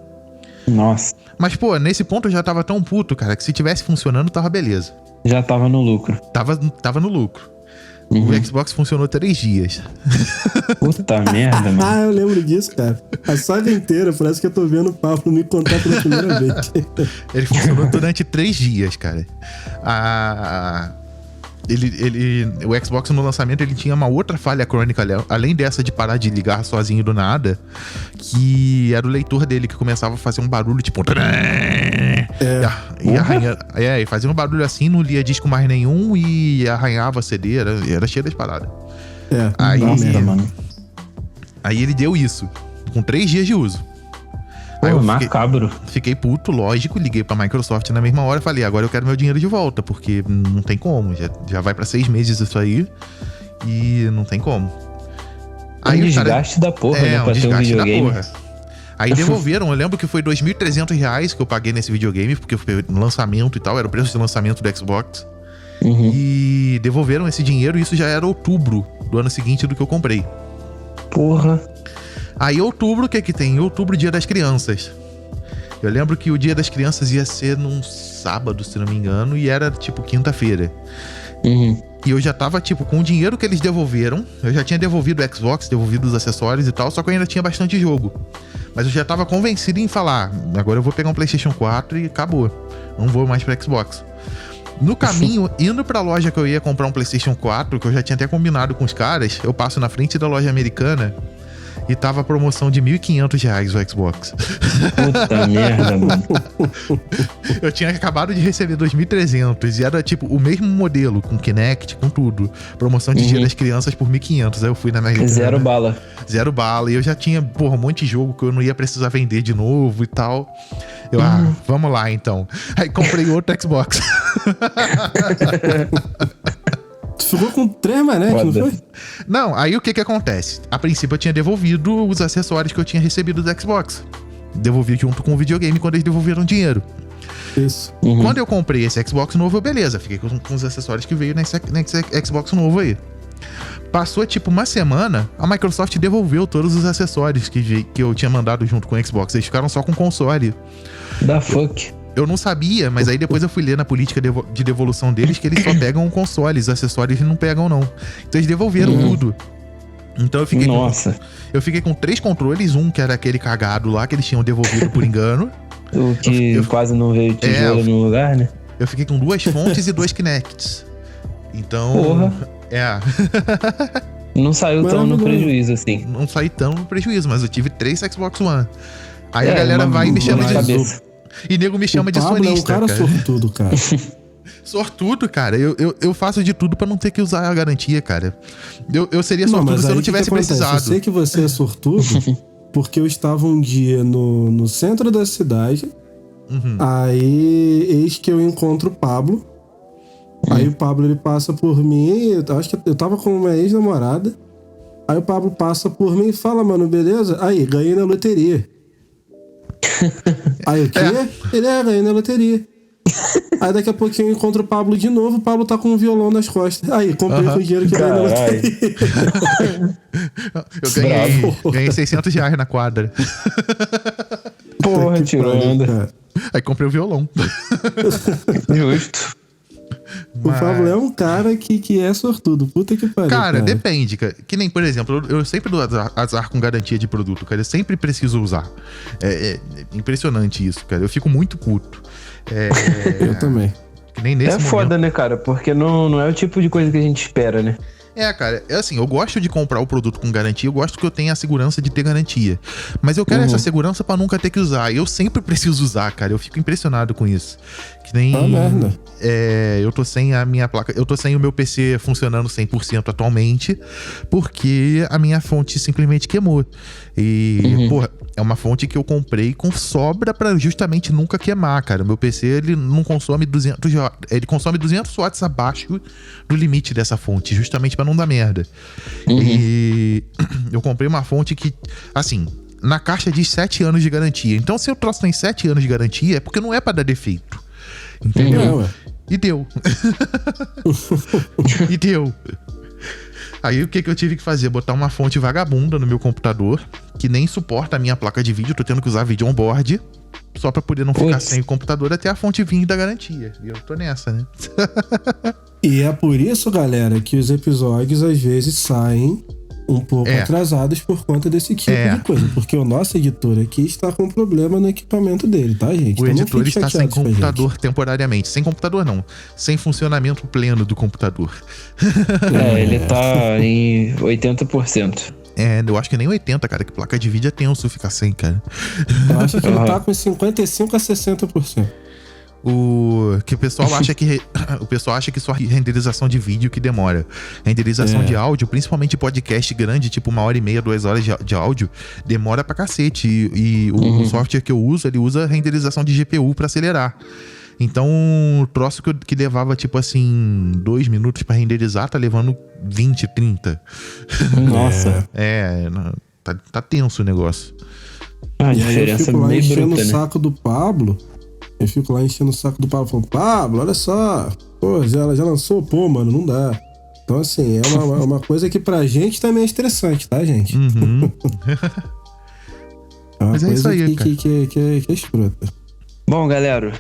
Nossa. Mas, pô, nesse ponto eu já tava tão puto, cara, que se tivesse funcionando, tava beleza. Já tava no lucro. Tava no lucro. O Xbox funcionou 3 dias. Puta merda, mano. Ah, eu lembro disso, cara. A saga inteira, parece que eu tô vendo o Pablo me contar pela primeira vez. Ele funcionou durante 3 dias, cara. O Xbox no lançamento ele tinha uma outra falha crônica, além dessa de parar de ligar sozinho do nada, que era o leitor dele que começava a fazer um barulho tipo... E fazia um barulho assim, não lia disco mais nenhum e arranhava CD, era cheio das paradas. Aí ele deu isso, com 3 dias de uso. Pô, aí macabro. Fiquei puto, lógico, liguei pra Microsoft na mesma hora e falei, agora eu quero meu dinheiro de volta, porque não tem como, já vai pra 6 meses isso aí e não tem como. Aí um desgaste da porra, né, pra ter um videogame. Aí devolveram, eu lembro que foi R$2.300 que eu paguei nesse videogame, porque foi no lançamento e tal, era o preço de lançamento do Xbox. E devolveram esse dinheiro e isso já era outubro do ano seguinte do que eu comprei. Porra. Aí outubro, o que que tem? Outubro, Dia das Crianças. Eu lembro que o Dia das Crianças ia ser num sábado, se não me engano, e era tipo quinta-feira. E eu já tava tipo, com o dinheiro que eles devolveram, eu já tinha devolvido o Xbox, devolvido os acessórios e tal, só que eu ainda tinha bastante jogo. Mas eu já tava convencido em falar, agora eu vou pegar um PlayStation 4 e acabou. Não vou mais pro Xbox. No caminho, indo pra loja que eu ia comprar um PlayStation 4, que eu já tinha até combinado com os caras, eu passo na frente da loja americana e tava a promoção de R$1.500 o Xbox. Puta merda, mano. Eu tinha acabado de receber 2.300 e era tipo o mesmo modelo, com Kinect, com tudo. Promoção de Dia das Crianças por 1.500. Aí eu fui na Americana. Zero bala. Zero bala. E eu já tinha, porra, um monte de jogo que eu não ia precisar vender de novo e tal. Eu, vamos lá então. Aí comprei outro Xbox. Tu ficou com 3 manetes, não foi? Não, aí o que acontece? A princípio eu tinha devolvido os acessórios que eu tinha recebido do Xbox. Devolvi junto com o videogame quando eles devolveram dinheiro. Isso. Quando eu comprei esse Xbox novo, beleza, fiquei com os acessórios que veio nesse Xbox novo aí. Passou tipo uma semana, a Microsoft devolveu todos os acessórios que eu tinha mandado junto com o Xbox. Eles ficaram só com o console. Da fuck. Eu não sabia, mas aí depois eu fui ler na política de devolução deles que eles só pegam o console, os acessórios não pegam não. Então eles devolveram tudo. Então eu fiquei eu fiquei com 3 controles, um que era aquele cagado lá que eles tinham devolvido por engano. O que quase não veio tijolo no lugar, né? Eu fiquei com 2 fontes e 2 Kinects. Então... Porra. Não saiu tão no prejuízo assim. Não saí tão no prejuízo, mas eu tive 3 Xbox One. Aí a galera vai e me chama de cabeça. E nego me chama de sonista, cara. Sortudo, cara. Sortudo, cara. Eu faço de tudo pra não ter que usar a garantia, cara. Eu seria sortudo se eu não tivesse precisado. Eu sei que você é sortudo porque eu estava um dia no centro da cidade. Aí, eis que eu encontro o Pablo. Aí o Pablo, ele passa por mim. Eu acho que eu tava com uma ex-namorada. Aí o Pablo passa por mim e fala, mano, beleza? Aí, ganhei na loteria. Aí o quê? Ele ganhei na loteria. Aí daqui a pouquinho eu encontro o Pablo de novo. O Pablo tá com um violão nas costas. Aí, comprei com o dinheiro que eu ganhei na loteria. Eu ganhei R$600 na quadra. Porra, tirou onda. Aí comprei o violão. Justo. O Pablo é um cara que é sortudo. Puta que pariu. Cara, depende, cara. Que nem, por exemplo, eu sempre dou azar com garantia de produto, cara. Eu sempre preciso usar. É impressionante isso, cara. Eu fico muito puto. Eu também. Que nem nesse momento. Foda, né, cara? Porque não é o tipo de coisa que a gente espera, né? Cara, assim, eu gosto de comprar o produto com garantia, eu gosto que eu tenha a segurança de ter garantia. Mas eu quero essa segurança pra nunca ter que usar. E eu sempre preciso usar, cara. Eu fico impressionado com isso. Que nem... merda. Eu tô sem a minha placa... Eu tô sem o meu PC funcionando 100% atualmente, porque a minha fonte simplesmente queimou. E, porra, é uma fonte que eu comprei com sobra pra justamente nunca queimar, cara. O meu PC, ele não consome 200... Ele consome 200 watts abaixo do limite dessa fonte, justamente pra não dar merda. E eu comprei uma fonte que, assim, na caixa diz 7 anos de garantia. Então, se o troço tem 7 anos de garantia, é porque não é pra dar defeito. Entendeu? E deu. E deu. Aí o que eu tive que fazer? Botar uma fonte vagabunda no meu computador, que nem suporta a minha placa de vídeo. Eu tô tendo que usar vídeo on-board. só pra poder não ficar sem o computador até a fonte vir da garantia. E eu tô nessa, né? E é por isso, galera, que os episódios às vezes saem um pouco atrasados por conta desse tipo de coisa. Porque o nosso editor aqui está com problema no equipamento dele, tá, gente? O editor está sem computador temporariamente. Sem computador, não. Sem funcionamento pleno do computador. Ele tá em 80%. Eu acho que nem 80, cara. Que placa de vídeo é tenso ficar sem, cara. Eu acho que ele tá com 55% a 60%. O pessoal acha que só renderização de vídeo que demora. Renderização de áudio, principalmente podcast grande, tipo 1h30, 2 horas de áudio, demora pra cacete. E o software que eu uso, ele usa renderização de GPU pra acelerar. Então, o troço que levava, tipo assim, 2 minutos pra renderizar, tá levando 20, 30. Nossa. Tá tenso o negócio. A diferença é meio enchendo bruta, o saco do Pablo. Eu fico lá enchendo o saco do Pablo, falando, Pablo, olha só. Pô, ela já lançou, mano, não dá. Então, assim, é uma coisa que pra gente também é estressante, tá, gente? É uma Mas coisa isso aí, que é escrota. Bom, galera,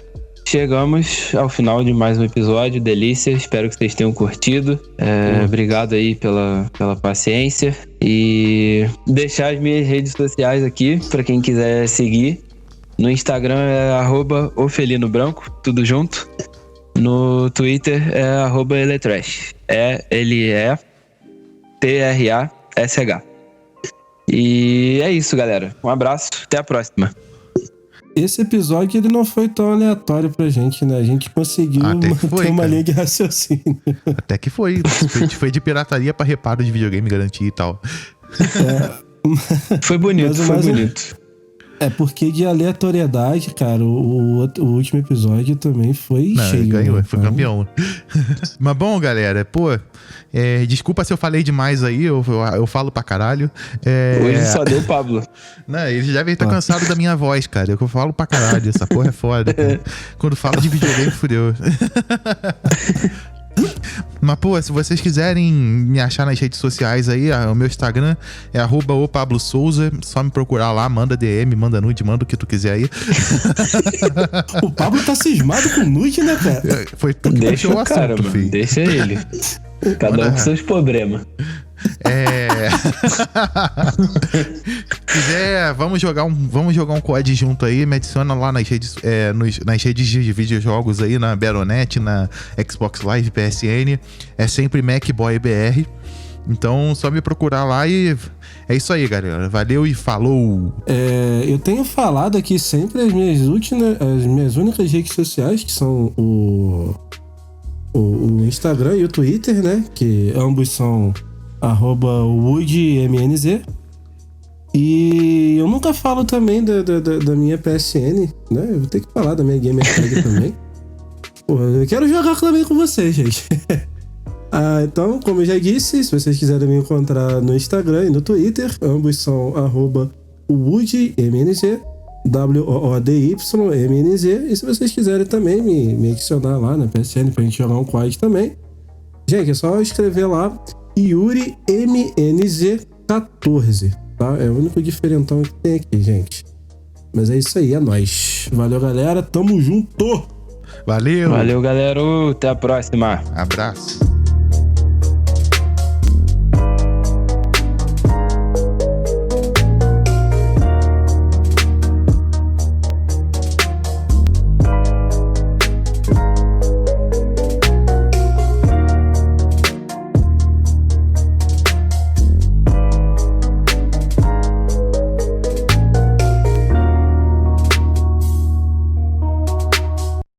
chegamos ao final de mais um episódio, delícia, espero que vocês tenham curtido. Obrigado aí pela paciência e deixar as minhas redes sociais aqui pra quem quiser seguir. No Instagram é @ofelinobranco, tudo junto. No Twitter é @eletrash, LETRASH. E é isso, galera, um abraço, até a próxima. Esse episódio ele não foi tão aleatório pra gente, né? A gente conseguiu manter uma linha de raciocínio. Até que foi. Foi de pirataria pra reparo de videogame, garantia e tal. Foi bonito, bonito. É porque de aleatoriedade, cara, o último episódio também foi cheio. Ganhou, né? foi campeão. Mas bom, galera, desculpa se eu falei demais aí, eu falo pra caralho. Hoje só deu o Pablo. Não, eles devem estar cansados da minha voz, cara. Eu falo pra caralho, essa porra é foda. Cara. Quando fala de videogame, fudeu. Mas, se vocês quiserem me achar nas redes sociais aí, o meu Instagram é @opablosouza. Só me procurar lá, manda DM, manda nude, manda o que tu quiser aí. O Pablo tá cismado com nude, né, cara? Foi tu que deixou o assunto, cara, mano, filho. deixa ele. Cada um com seus problemas. Quiser, vamos jogar um COD junto aí, me adiciona lá nas redes, nas redes de videojogos aí, na Battle.net, na Xbox Live, PSN, é sempre MacBoyBR. Então só me procurar lá e é isso aí, galera. Valeu e falou! Eu tenho falado aqui sempre as minhas únicas redes sociais, que são o Instagram e o Twitter, né? Que ambos são @woodmnz. E eu nunca falo também da minha PSN, né? Eu vou ter que falar da minha gamer tag também. Porra, eu quero jogar também com vocês, gente. Então, como eu já disse, se vocês quiserem me encontrar no Instagram e no Twitter, ambos são @woodmnz, WOODYMNZ. E se vocês quiserem também me adicionar lá na PSN pra gente jogar um quad também, gente, é só escrever lá Yuri MNZ14, tá? É o único diferentão que tem aqui, gente. Mas é isso aí, é nóis. Valeu, galera. Tamo junto! Valeu! Valeu, galera. Até a próxima. Abraço.